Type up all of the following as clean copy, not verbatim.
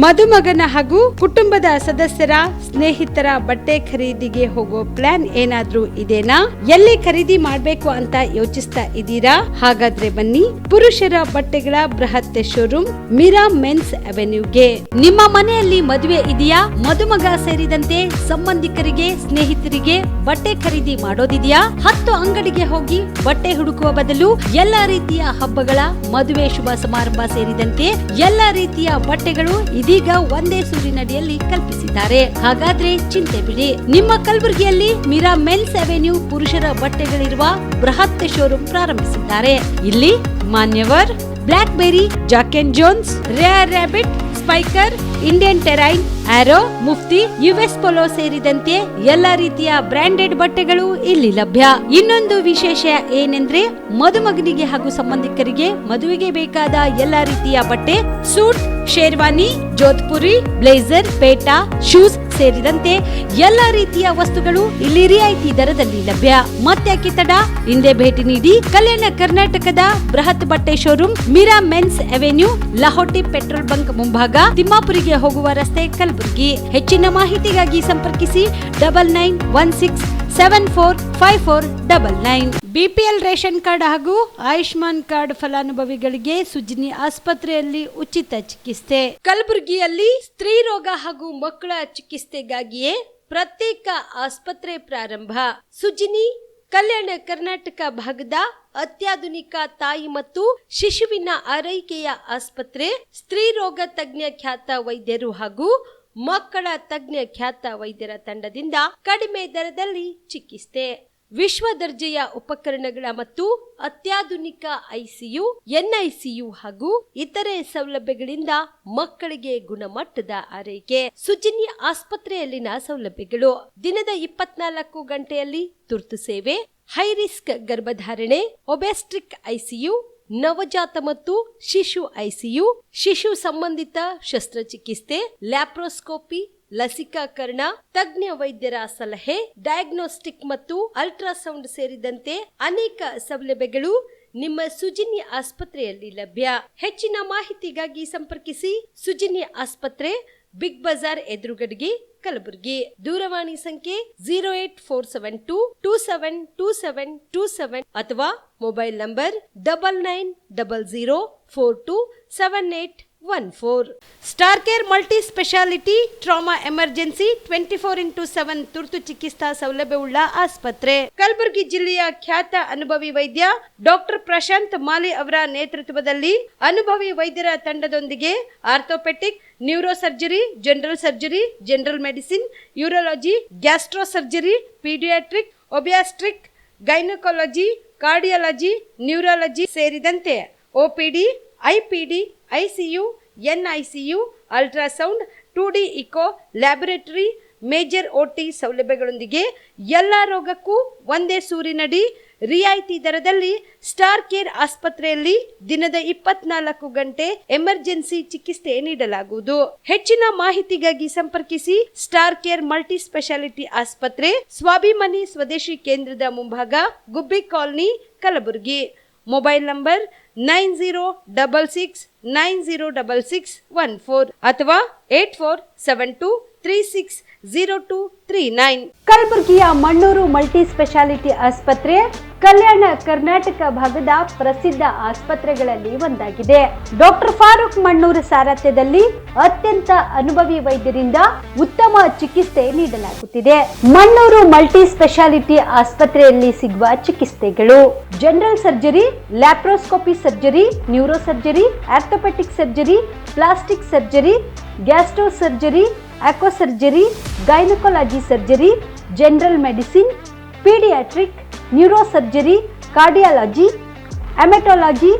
ಮದುಮಗನ ಹಾಗೂ ಕುಟುಂಬದ ಸದಸ್ಯರ ಸ್ನೇಹಿತರ ಬಟ್ಟೆ ಖರೀದಿಗೆ ಹೋಗೋ ಪ್ಲಾನ್ ಏನಾದ್ರೂ ಇದೆನಾ? ಎಲ್ಲಿ ಖರೀದಿ ಮಾಡ್ಬೇಕು ಅಂತ ಯೋಚಿಸ್ತಾ ಇದ್ದೀರಾ? ಹಾಗಾದ್ರೆ ಬನ್ನಿ ಪುರುಷರ ಬಟ್ಟೆಗಳ ಬೃಹತ್ ಶೋರೂಮ್ ಮೀರಾ ಮೆನ್ಸ್ ಅವೆನ್ಯೂಗೆ. ನಿಮ್ಮ ಮನೆಯಲ್ಲಿ ಮದುವೆ ಇದೆಯಾ? ಮದುಮಗ ಸೇರಿದಂತೆ ಸಂಬಂಧಿಕರಿಗೆ ಸ್ನೇಹಿತರಿಗೆ ಬಟ್ಟೆ ಖರೀದಿ ಮಾಡೋದಿದೆಯಾ? 10 ಅಂಗಡಿಗೆ ಹೋಗಿ ಬಟ್ಟೆ ಹುಡುಕುವ ಬದಲು ಎಲ್ಲಾ ರೀತಿಯ ಹಬ್ಬಗಳ ಮದುವೆ ಶುಭ ಸಮಾರಂಭ ಸೇರಿದಂತೆ ಎಲ್ಲಾ ರೀತಿಯ ಬಟ್ಟೆಗಳು ಇದೀಗ ಒಂದೇ ಸೂರಿನಡಿಯಲ್ಲಿ ಕಲ್ಪಿಸಿದ್ದಾರೆ. ಹಾಗಾದ್ರೆ ಚಿಂತೆ ಬಿಡಿ, ನಿಮ್ಮ ಕಲಬುರಗಿಯಲ್ಲಿ ಮೀರಾ ಮೆನ್ಸ್ ಅವೆನ್ಯೂ ಪುರುಷರ ಬಟ್ಟೆಗಳಿರುವ ಬೃಹತ್ ಶೋರೂಮ್ ಪ್ರಾರಂಭಿಸಿದ್ದಾರೆ. ಇಲ್ಲಿ Manyavar, block berry, Jack and Jones, rare rabbit, Spykar, Indian Terrain, Arrow, Mufti, US Polo ಸೇರಿದಂತೆ ಎಲ್ಲಾ ರೀತಿಯ ಬ್ರಾಂಡೆಡ್ ಬಟ್ಟೆಗಳು ಇಲ್ಲಿ ಲಭ್ಯ. ಇನ್ನೊಂದು ವಿಶೇಷ ಏನೆಂದ್ರೆ ಮದುಮಗನಿಗೆ ಹಾಗೂ ಸಂಬಂಧಿಕರಿಗೆ ಮದುವೆಗೆ ಬೇಕಾದ ಎಲ್ಲಾ ರೀತಿಯ ಬಟ್ಟೆ, ಸೂಟ್, ಶೇರ್ವಾನಿ, ಜೋಧ್ಪುರಿ, ಬ್ಲೇಸರ್, ಪೇಟಾ, ಶೂಸ್ ಸೇರಿದಂತೆ ಎಲ್ಲಾ ರೀತಿಯ ವಸ್ತುಗಳು ಇಲ್ಲಿ ರಿಯಾಯಿತಿ ದರದಲ್ಲಿ ಲಭ್ಯ. ಮತ್ತ್ಯಾಕೆ ತಡ, ಹಿಂದೆ ಭೇಟಿ ನೀಡಿ. ಕಲ್ಯಾಣ ಕರ್ನಾಟಕದ ಬೃಹತ್ ಬಟ್ಟೆ showroom Meera men's avenue, Lahoti petrol bunk ಮುಂಭಾಗ, ತಿಮ್ಮಾಪುರಿಗೆ ಹೋಗುವ ರಸ್ತೆ, ಕಲಬುರಗಿ. ಹೆಚ್ಚಿನ ಮಾಹಿತಿಗಾಗಿ ಸಂಪರ್ಕಿಸಿ 9916745499. ಬಿಪಿಎಲ್ ರೇಷನ್ ಕಾರ್ಡ್ ಹಾಗೂ ಆಯುಷ್ಮಾನ್ ಕಾರ್ಡ್ ಫಲಾನುಭವಿಗಳಿಗೆ ಸುಜ್ನಿ ಆಸ್ಪತ್ರೆಯಲ್ಲಿ ಉಚಿತ ಚಿಕಿತ್ಸೆ. ಕಲಬುರಗಿಯಲ್ಲಿ ಸ್ತ್ರೀ ರೋಗ ಹಾಗೂ ಮಕ್ಕಳ ಚಿಕಿತ್ಸೆಗಾಗಿಯೇ ಪ್ರತ್ಯೇಕ ಆಸ್ಪತ್ರೆ ಪ್ರಾರಂಭ. ಸುಜ್ನಿ ಕಲ್ಯಾಣ ಕರ್ನಾಟಕ ಭಾಗದ ಅತ್ಯಾಧುನಿಕ ತಾಯಿ ಮತ್ತು ಶಿಶುವಿನ ಆರೈಕೆಯ ಆಸ್ಪತ್ರೆ. ಸ್ತ್ರೀ ರೋಗ ತಜ್ಞ ಖ್ಯಾತ ವೈದ್ಯರು ಹಾಗೂ ಮಕ್ಕಳ ತಜ್ಞ ಖ್ಯಾತ ವೈದ್ಯರ ತಂಡದಿಂದ ಕಡಿಮೆ ದರದಲ್ಲಿ ಚಿಕಿತ್ಸೆ, ವಿಶ್ವ ದರ್ಜೆಯ ಉಪಕರಣಗಳ ಮತ್ತು ಅತ್ಯಾಧುನಿಕ ಐಸಿಯು, ಎನ್ಐಸಿಯು ಹಾಗೂ ಇತರೆ ಸೌಲಭ್ಯಗಳಿಂದ ಮಕ್ಕಳಿಗೆ ಗುಣಮಟ್ಟದ ಆರೈಕೆ. ಸುಜ್ನಿ ಆಸ್ಪತ್ರೆಯಲ್ಲಿನ ಸೌಲಭ್ಯಗಳು: ದಿನದ 24 ಗಂಟೆಯಲ್ಲಿ ತುರ್ತು ಸೇವೆ, ಹೈ ರಿಸ್ಕ್ ಗರ್ಭಧಾರಣೆ, ಒಬೆಸ್ಟ್ರಿಕ್ ಐಸಿಯು, ನವಜಾತ ಮತ್ತು ಶಿಶು ಐಸಿಯು, ಶಿಶು ಸಂಬಂಧಿತ ಶಸ್ತ್ರಚಿಕಿತ್ಸೆ, ಲ್ಯಾಪ್ರೋಸ್ಕೋಪಿ, ಲಸಿಕಾಕರಣ, ತಜ್ಞ ವೈದ್ಯರ ಸಲಹೆ, ಡಯಾಗ್ನೋಸ್ಟಿಕ್ ಮತ್ತು ಅಲ್ಟ್ರಾಸೌಂಡ್ ಸೇರಿದಂತೆ ಅನೇಕ ಸೌಲಭ್ಯಗಳು ನಿಮ್ಮ ಸುಜ್ನಿ ಆಸ್ಪತ್ರೆಯಲ್ಲಿ ಲಭ್ಯ. ಹೆಚ್ಚಿನ ಮಾಹಿತಿಗಾಗಿ ಸಂಪರ್ಕಿಸಿ ಸುಜ್ನಿ ಆಸ್ಪತ್ರೆ, ಬಿಗ್ ಬಜಾರ್ ಎದುರುಗಡೆಗೆ, ಕಲಬುರಗಿ. ದೂರವಾಣಿ ಸಂಖ್ಯೆ 08472272727 ಅಥವಾ mobile number 9900427814. Star care multi speciality trauma emergency 24x7 ತುರ್ತು ಚಿಕಿತ್ಸಾ ಸೌಲಭ್ಯವುಳ್ಳ ಆಸ್ಪತ್ರೆ. ಕಲಬುರಗಿ ಜಿಲ್ಲೆಯ ಖ್ಯಾತ ಅನುಭವಿ ವೈದ್ಯ ಡಾಕ್ಟರ್ ಪ್ರಶಾಂತ್ ಮಾಲಿ ಅವರ ನೇತೃತ್ವದಲ್ಲಿ ಅನುಭವಿ ವೈದ್ಯರ ತಂಡದೊಂದಿಗೆ orthopaedic, neuro surgery, general surgery, general medicine, urology, gastro surgery, paediatric, obstetric, gynaecology, cardiology, neurology ಸೇರಿದಂತೆ OPD, IPD, ICU, NICU, ultrasound, 2D echo, laboratory, major OT ಸೌಲಭ್ಯಗಳೊಂದಿಗೆ ಎಲ್ಲಾ ರೋಗಕ್ಕೂ ಒಂದೇ ಸೂರಿನಡಿ ರಿಯಾಯಿತಿ ದರದಲ್ಲಿ ಸ್ಟಾರ್ ಕೇರ್ ಆಸ್ಪತ್ರೆಯಲ್ಲಿ ದಿನದ 24 ಗಂಟೆ ಎಮರ್ಜೆನ್ಸಿ ಚಿಕಿತ್ಸೆ ನೀಡಲಾಗುವುದು. ಹೆಚ್ಚಿನ ಮಾಹಿತಿಗಾಗಿ ಸಂಪರ್ಕಿಸಿ ಸ್ಟಾರ್ ಕೇರ್ ಮಲ್ಟಿ ಸ್ಪೆಷಾಲಿಟಿ ಆಸ್ಪತ್ರೆ, ಸ್ವಾಭಿಮಾನಿ ಸ್ವದೇಶಿ ಕೇಂದ್ರದ ಮುಂಭಾಗ, ಗುಬ್ಬಿ ಕಾಲನಿ, ಕಲಬುರಗಿ. ಮೊಬೈಲ್ ನಂಬರ್ 9066906614 ಅಥವಾ 8472360239. ಕಲಬುರಗಿಯ ಮಣ್ಣೂರು ಮಲ್ಟಿ ಸ್ಪೆಷಾಲಿಟಿ ಆಸ್ಪತ್ರೆ ಕಲ್ಯಾಣ ಕರ್ನಾಟಕ ಭಾಗದ ಪ್ರಸಿದ್ಧ ಆಸ್ಪತ್ರೆಗಳಲ್ಲಿ ಒಂದಾಗಿದೆ. ಡಾಕ್ಟರ್ ಫಾರೂಕ್ ಮಣ್ಣೂರು ಸಾರಥ್ಯದಲ್ಲಿ ಅತ್ಯಂತ ಅನುಭವಿ ವೈದ್ಯರಿಂದ ಉತ್ತಮ ಚಿಕಿತ್ಸೆ ನೀಡಲಾಗುತ್ತಿದೆ. ಮಣ್ಣೂರು ಮಲ್ಟಿ ಸ್ಪೆಷಾಲಿಟಿ ಆಸ್ಪತ್ರೆಯಲ್ಲಿ ಸಿಗುವ ಚಿಕಿತ್ಸೆಗಳು: general surgery, laparoscopy surgery, neuro surgery, orthopaedic surgery, plastic surgery, gastro surgery, aqua surgery, gynaecology surgery, general medicine, paediatric, neuro surgery, cardiology, haematology,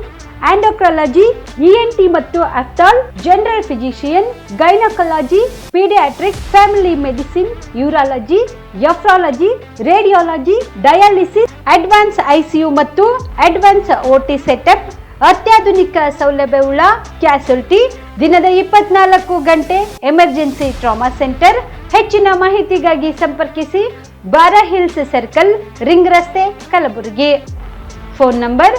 endocrinology, ENT ಮತ್ತು ophthal, general physician, gynaecology, paediatric, family medicine, urology, nephrology, radiology, dialysis, advance ICU ಮತ್ತು advance OT setup, ಅತ್ಯಾಧುನಿಕ ಸೌಲಭ್ಯವುಳ್ಳ ಕ್ಯಾಸುಲಿಟಿ, ದಿನದ 24 ಗಂಟೆ emergency trauma centre. ಹೆಚ್ಚಿನ ಮಾಹಿತಿಗಾಗಿ ಸಂಪರ್ಕಿಸಿ ಬಾರಾ hills circle, ring ರಸ್ತೆ, Kalaburagi. Phone number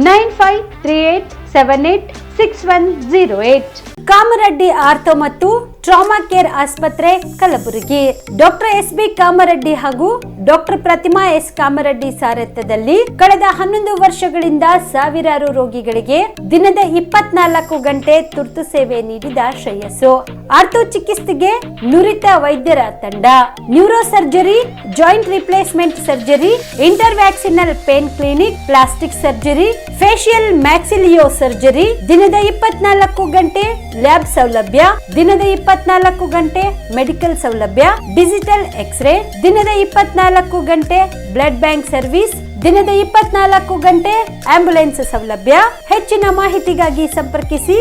9538786108. Kamareddy ortho ಮತ್ತು ಟ್ರಾಮಾ ಕೇರ್ ಆಸ್ಪತ್ರೆ ಕಲಬುರಗಿ. Doctor S B. ಕಾಮರೆಡ್ಡಿ ಹಾಗೂ ಡಾಕ್ಟರ್ ಪ್ರತಿಮಾ ಎಸ್. ಕಾಮರೆಡ್ಡಿ ಸಾರಥ್ಯದಲ್ಲಿ ಕಳೆದ 11 ವರ್ಷಗಳಿಂದ ಸಾವಿರಾರು ರೋಗಿಗಳಿಗೆ ದಿನದ 24 ಗಂಟೆ ತುರ್ತು ಸೇವೆ ನೀಡಿದ ಶ್ರೇಯಸ್ಸು. ಆರ್ಥೋ ಚಿಕಿತ್ಸೆಗೆ ನುರಿತ ವೈದ್ಯರ ತಂಡ, neuro surgery, joint replacement surgery, interventional pain clinic, plastic surgery, facial maxillo surgery, ದಿನದ 24 ಗಂಟೆ ಲ್ಯಾಬ್ ಸೌಲಭ್ಯ, ದಿನದ 24 ಗಂಟೆ ಮೆಡಿಕಲ್ ಸೌಲಭ್ಯ, ಡಿಜಿಟಲ್ ಎಕ್ಸ್ರೇ, ದಿನದ 24 ಗಂಟೆ ಬ್ಲಡ್ ಬ್ಯಾಂಕ್ ಸರ್ವಿಸ್, ದಿನದ 24 ಗಂಟೆ ಆಂಬ್ಯುಲೆನ್ಸ್ ಸೌಲಭ್ಯ. ಹೆಚ್ಚಿನ ಮಾಹಿತಿಗಾಗಿ ಸಂಪರ್ಕಿಸಿ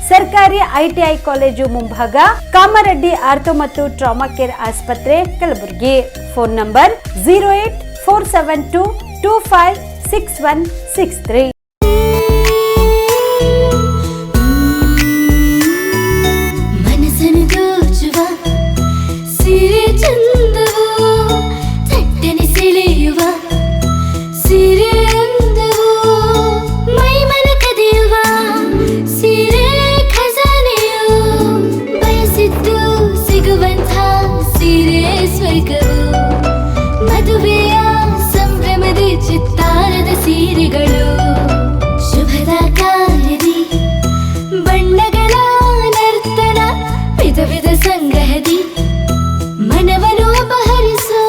ಸರ್ಕಾರಿ ಐಟಿಐ ಕಾಲೇಜು ಮುಂಭಾಗ, ಕಾಮರೆಡ್ಡಿ ಆರ್ಥೋ ಮತ್ತು ಟ್ರಾಮಾ ಕೇರ್ ಆಸ್ಪತ್ರೆ ಕಲಬುರಗಿ. Phone number 084722566163. ಮದುವೆಯ ಸಂಭ್ರಮದ ಚಿತ್ತಾರದ ಸೀರೆಗಳು, ಶುಭದ ಕಾರ್ಯದಿ ಬಣ್ಣಗಳ ನರ್ತನ, ವಿಧ ವಿಧ ಸಂಗ್ರಹದಿ ಮನವನ್ನು ಅಪಹರಿಸೋ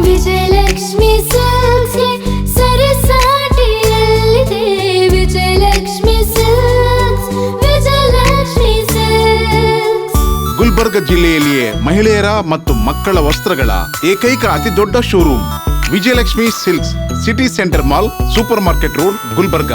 ವಿಜಯಲಕ್ಷ್ಮಿ ಸಿಲ್ಕ್ಸ್ಗೆ ಸರಸಾಟಿಯಲ್ಲಿದೆ. Vijayalakshmi silks, Vijayalakshmi silks. ಗುಲ್ಬರ್ಗ ಜಿಲ್ಲೆಯಲ್ಲಿಯೇ ಮಹಿಳೆಯರ ಮತ್ತು ಮಕ್ಕಳ ವಸ್ತ್ರಗಳ ಏಕೈಕ ಅತಿ ದೊಡ್ಡ showroom Vijayalakshmi silks, city centre mall, supermarket road, Gulbarga.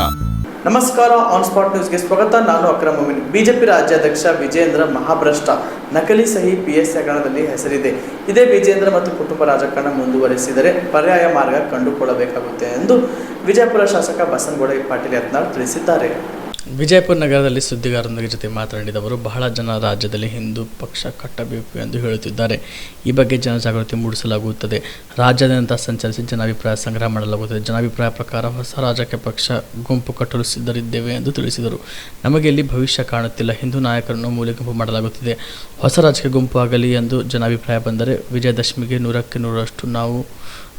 ನಮಸ್ಕಾರ, ಆನ್ ಸ್ಪಾಟ್ ನ್ಯೂಸ್ಗೆ ಸ್ವಾಗತ. ನಾನು ಅಕ್ರಮ್ ಮೊಮಿನ್. ಬಿಜೆಪಿ ರಾಜ್ಯಾಧ್ಯಕ್ಷ ವಿಜೇಂದ್ರ ಮಹಾಭ್ರಷ್ಟ, ನಕಲಿ ಸಹಿ PSC ಹಗರಣದಲ್ಲಿ ಹೆಸರಿದೆ. ಇದೇ ವಿಜೇಂದ್ರ ಮತ್ತು ಕುಟುಂಬ ರಾಜಕಾರಣ ಮುಂದುವರೆಸಿದರೆ ಪರ್ಯಾಯ ಮಾರ್ಗ ಕಂಡುಕೊಳ್ಳಬೇಕಾಗುತ್ತೆ ಎಂದು ವಿಜಯಪುರ ಶಾಸಕ ಬಸನಗೌಡ ಪಾಟೀಲ್ ಯತ್ನಾಳ್ ತಿಳಿಸಿದ್ದಾರೆ. ವಿಜಯಪುರ ನಗರದಲ್ಲಿ ಸುದ್ದಿಗಾರರ ಜೊತೆ ಮಾತನಾಡಿದವರು, ಬಹಳ ಜನ ರಾಜ್ಯದಲ್ಲಿ ಹಿಂದೂ ಪಕ್ಷ ಕಟ್ಟಬೇಕು ಎಂದು ಹೇಳುತ್ತಿದ್ದಾರೆ. ಈ ಬಗ್ಗೆ ಜನಜಾಗೃತಿ ಮೂಡಿಸಲಾಗುತ್ತದೆ. ರಾಜ್ಯಾದ್ಯಂತ ಸಂಚರಿಸಿ ಜನಾಭಿಪ್ರಾಯ ಸಂಗ್ರಹ ಮಾಡಲಾಗುತ್ತದೆ. ಜನಾಭಿಪ್ರಾಯ ಪ್ರಕಾರ ಹೊಸ ರಾಜಕೀಯ ಪಕ್ಷ ಗುಂಪು ಕಟ್ಟಲು ಸಿದ್ಧರಿದ್ದೇವೆ ಎಂದು ತಿಳಿಸಿದರು. ನಮಗೆ ಇಲ್ಲಿ ಭವಿಷ್ಯ ಕಾಣುತ್ತಿಲ್ಲ. ಹಿಂದೂ ನಾಯಕರನ್ನು ಮೂಲೆ ಗುಂಪು ಮಾಡಲಾಗುತ್ತಿದೆ. ಹೊಸ ರಾಜಕೀಯ ಗುಂಪು ಆಗಲಿ ಎಂದು ಜನಾಭಿಪ್ರಾಯ ಬಂದರೆ ವಿಜಯದಶಮಿಗೆ 100ಕ್ಕೆ 100ರಷ್ಟು ನಾವು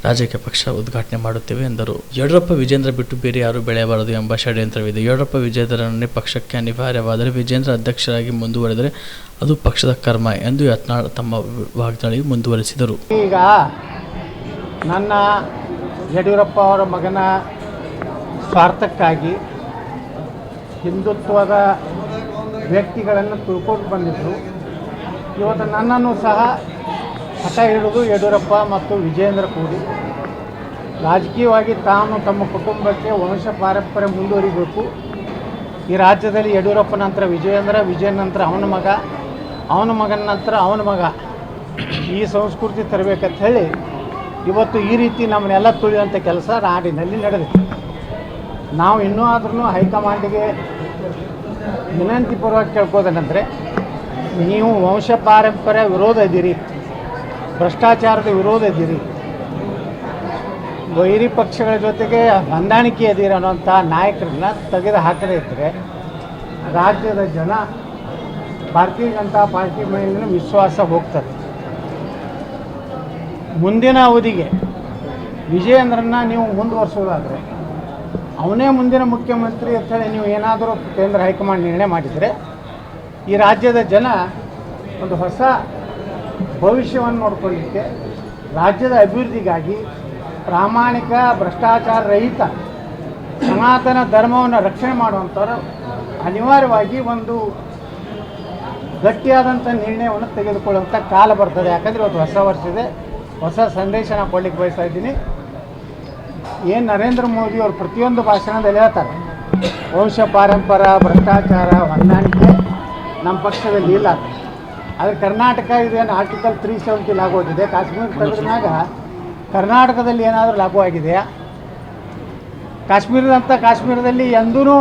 ರಾಜಕೀಯ ಪಕ್ಷ ಉದ್ಘಾಟನೆ ಮಾಡುತ್ತೇವೆ ಎಂದರು. ಯಡಿಯೂರಪ್ಪ ವಿಜೇಂದ್ರ ಬಿಟ್ಟು ಬೇರೆ ಯಾರೂ ಬೆಳೆಯಬಾರದು ಎಂಬ ಷಡ್ಯಂತ್ರವಿದೆ. ಯಡಿಯೂರಪ್ಪ ವಿಜೇಂದ್ರನ್ನೇ ಪಕ್ಷಕ್ಕೆ ಅನಿವಾರ್ಯವಾದರೆ ವಿಜೇಂದ್ರ ಅಧ್ಯಕ್ಷರಾಗಿ ಮುಂದುವರೆದರೆ ಅದು ಪಕ್ಷದ ಕರ್ಮ ಎಂದು ಯತ್ನಾಳ್ ತಮ್ಮ ವಾಗ್ದಾಳಿ ಮುಂದುವರೆಸಿದರು. ಈಗ ನನ್ನ ಯಡಿಯೂರಪ್ಪ ಅವರ ಮಗನ ಸ್ವಾರ್ಥಕ್ಕಾಗಿ ಹಿಂದುತ್ವದ ವ್ಯಕ್ತಿಗಳನ್ನು ತುಳ್ಕೊಂಡು ಬಂದಿದ್ದರು. ಇವತ್ತು ನನ್ನನ್ನು ಸಹ ಹಠ ಹಿಡಿದು ಯಡಿಯೂರಪ್ಪ ಮತ್ತು ವಿಜೇಂದ್ರ ಕೂಡಿ ರಾಜಕೀಯವಾಗಿ ತಾನು ತಮ್ಮ ಕುಟುಂಬಕ್ಕೆ ವಂಶ ಪಾರಂಪರ್ಯ ಮುಂದುವರಿಬೇಕು. ಈ ರಾಜ್ಯದಲ್ಲಿ ಯಡಿಯೂರಪ್ಪ ನಂತರ ವಿಜೇಂದ್ರ, ವಿಜಯನ್ ನಂತರ ಅವನ ಮಗ, ಅವನ ಮಗನ ನಂತರ ಅವನ ಮಗ, ಈ ಸಂಸ್ಕೃತಿ ತರಬೇಕಂತ ಹೇಳಿ ಇವತ್ತು ಈ ರೀತಿ ನಮ್ಮನ್ನೆಲ್ಲ ತುಳಿಯುವಂಥ ಕೆಲಸ ನಾಡಿನಲ್ಲಿ ನಡೆದಿದೆ. ನಾವು ಇನ್ನೂ ಆದ್ರೂ ಹೈಕಮಾಂಡಿಗೆ ವಿನಂತಿ ಪೂರ್ವಕ ಕೇಳ್ಕೋದೇನೆಂದರೆ, ನೀವು ವಂಶ ಪಾರಂಪರ್ಯ ವಿರೋಧ ಇದ್ದೀರಿ, ಭ್ರಷ್ಟಾಚಾರದ ವಿರೋಧ ಇದ್ದೀರಿ, ವೈರಿ ಪಕ್ಷಗಳ ಜೊತೆಗೆ ಹೊಂದಾಣಿಕೆ ಇದ್ದೀರಿ ಅನ್ನೋಂಥ ನಾಯಕರನ್ನ ತೆಗೆದು ಹಾಕದೇ ಇದ್ದರೆ ರಾಜ್ಯದ ಜನ ಭಾರತೀಯ ಜನತಾ ಪಾರ್ಟಿ ಮೇಲಿನ ವಿಶ್ವಾಸ ಹೋಗ್ತದೆ. ಮುಂದಿನ ಅವಧಿಗೆ ವಿಜಯೇಂದ್ರನ್ನ ನೀವು ಮುಂದುವರಿಸೋದಾದರೆ ಅವನೇ ಮುಂದಿನ ಮುಖ್ಯಮಂತ್ರಿ ಅಂತೇಳಿ ನೀವು ಏನಾದರೂ ಕೇಂದ್ರ ಹೈಕಮಾಂಡ್ ನಿರ್ಣಯ ಮಾಡಿದರೆ ಈ ರಾಜ್ಯದ ಜನ ಒಂದು ಹೊಸ ಭವಿಷ್ಯವನ್ನು ನೋಡ್ಕೊಳ್ಳಿಕ್ಕೆ, ರಾಜ್ಯದ ಅಭಿವೃದ್ಧಿಗಾಗಿ ಪ್ರಾಮಾಣಿಕ ಭ್ರಷ್ಟಾಚಾರ ರಹಿತ ಸನಾತನ ಧರ್ಮವನ್ನು ರಕ್ಷಣೆ ಮಾಡುವಂಥವ್ರು ಅನಿವಾರ್ಯವಾಗಿ ಒಂದು ಗಟ್ಟಿಯಾದಂಥ ನಿರ್ಣಯವನ್ನು ತೆಗೆದುಕೊಳ್ಳುವಂಥ ಕಾಲ ಬರ್ತದೆ. ಯಾಕಂದರೆ ಇವತ್ತು ಹೊಸ ವರ್ಷ ಇದೆ, ಹೊಸ ಸಂದೇಶ ನಾನು ಕೊಡ್ಲಿಕ್ಕೆ ಬಯಸ್ತಾ ಇದ್ದೀನಿ. ಏನು ನರೇಂದ್ರ ಮೋದಿ ಅವರು ಪ್ರತಿಯೊಂದು ಭಾಷಣದಲ್ಲಿ ಹೇಳ್ತಾರೆ, ವಂಶ ಪಾರಂಪರ ಭ್ರಷ್ಟಾಚಾರ ಹೊಂದಾಣಿಕೆ ನಮ್ಮ ಪಕ್ಷದಲ್ಲಿ ಇಲ್ಲ. ಆದರೆ ಕರ್ನಾಟಕ ಇದೇನು ಆರ್ಟಿಕಲ್ 370 ಲಾಗು ಆಗಿದೆ. ಕಾಶ್ಮೀರ ತೆಗೆದಾಗ ಕರ್ನಾಟಕದಲ್ಲಿ ಏನಾದರೂ ಲಾಗು ಆಗಿದೆಯಾ? ಕಾಶ್ಮೀರದಲ್ಲಿ ಎಂದೂ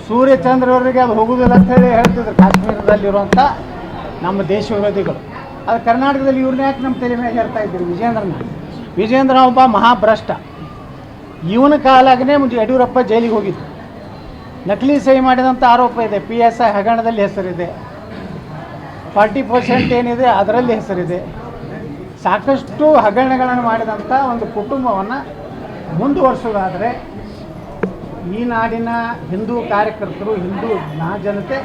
ಸೂರ್ಯಚಂದ್ರವರಿಗೆ ಅದು ಹೋಗುವುದಿಲ್ಲ ಅಂತ ಹೇಳಿ ಹೇಳ್ತಿದ್ರು ಕಾಶ್ಮೀರದಲ್ಲಿರುವಂಥ ನಮ್ಮ ದೇಶ ವಿರೋಧಿಗಳು. ಅದು ಕರ್ನಾಟಕದಲ್ಲಿ ಇವ್ರನ್ನ ಯಾಕೆ ನಮ್ಮ ತಲೆ ಮೇಲೆ ಹೇಳ್ತಾ ಇದ್ದೀರಿ? ವಿಜೇಂದ್ರ ಒಬ್ಬ ಮಹಾಭ್ರಷ್ಟ. ಇವನ ಕಾಲಾಗನೇ ಮುಂಚೆ ಯಡಿಯೂರಪ್ಪ ಜೈಲಿಗೆ ಹೋಗಿದ್ದು. ನಕಲಿ ಸಹಿ ಮಾಡಿದಂಥ ಆರೋಪ ಇದೆ. PSI ಹಗರಣದಲ್ಲಿ ಹೆಸರಿದೆ, 40% ಏನಿದೆ ಅದರಲ್ಲಿ ಹೆಸರಿದೆ. ಸಾಕಷ್ಟು ಹಗರಣಗಳನ್ನು ಮಾಡಿದಂಥ ಒಂದು ಕುಟುಂಬವನ್ನು ಮುಂದುವರಿಸೋದಾದರೆ ಈ ನಾಡಿನ ಹಿಂದೂ ಕಾರ್ಯಕರ್ತರು, ಹಿಂದೂ ಜನತೆ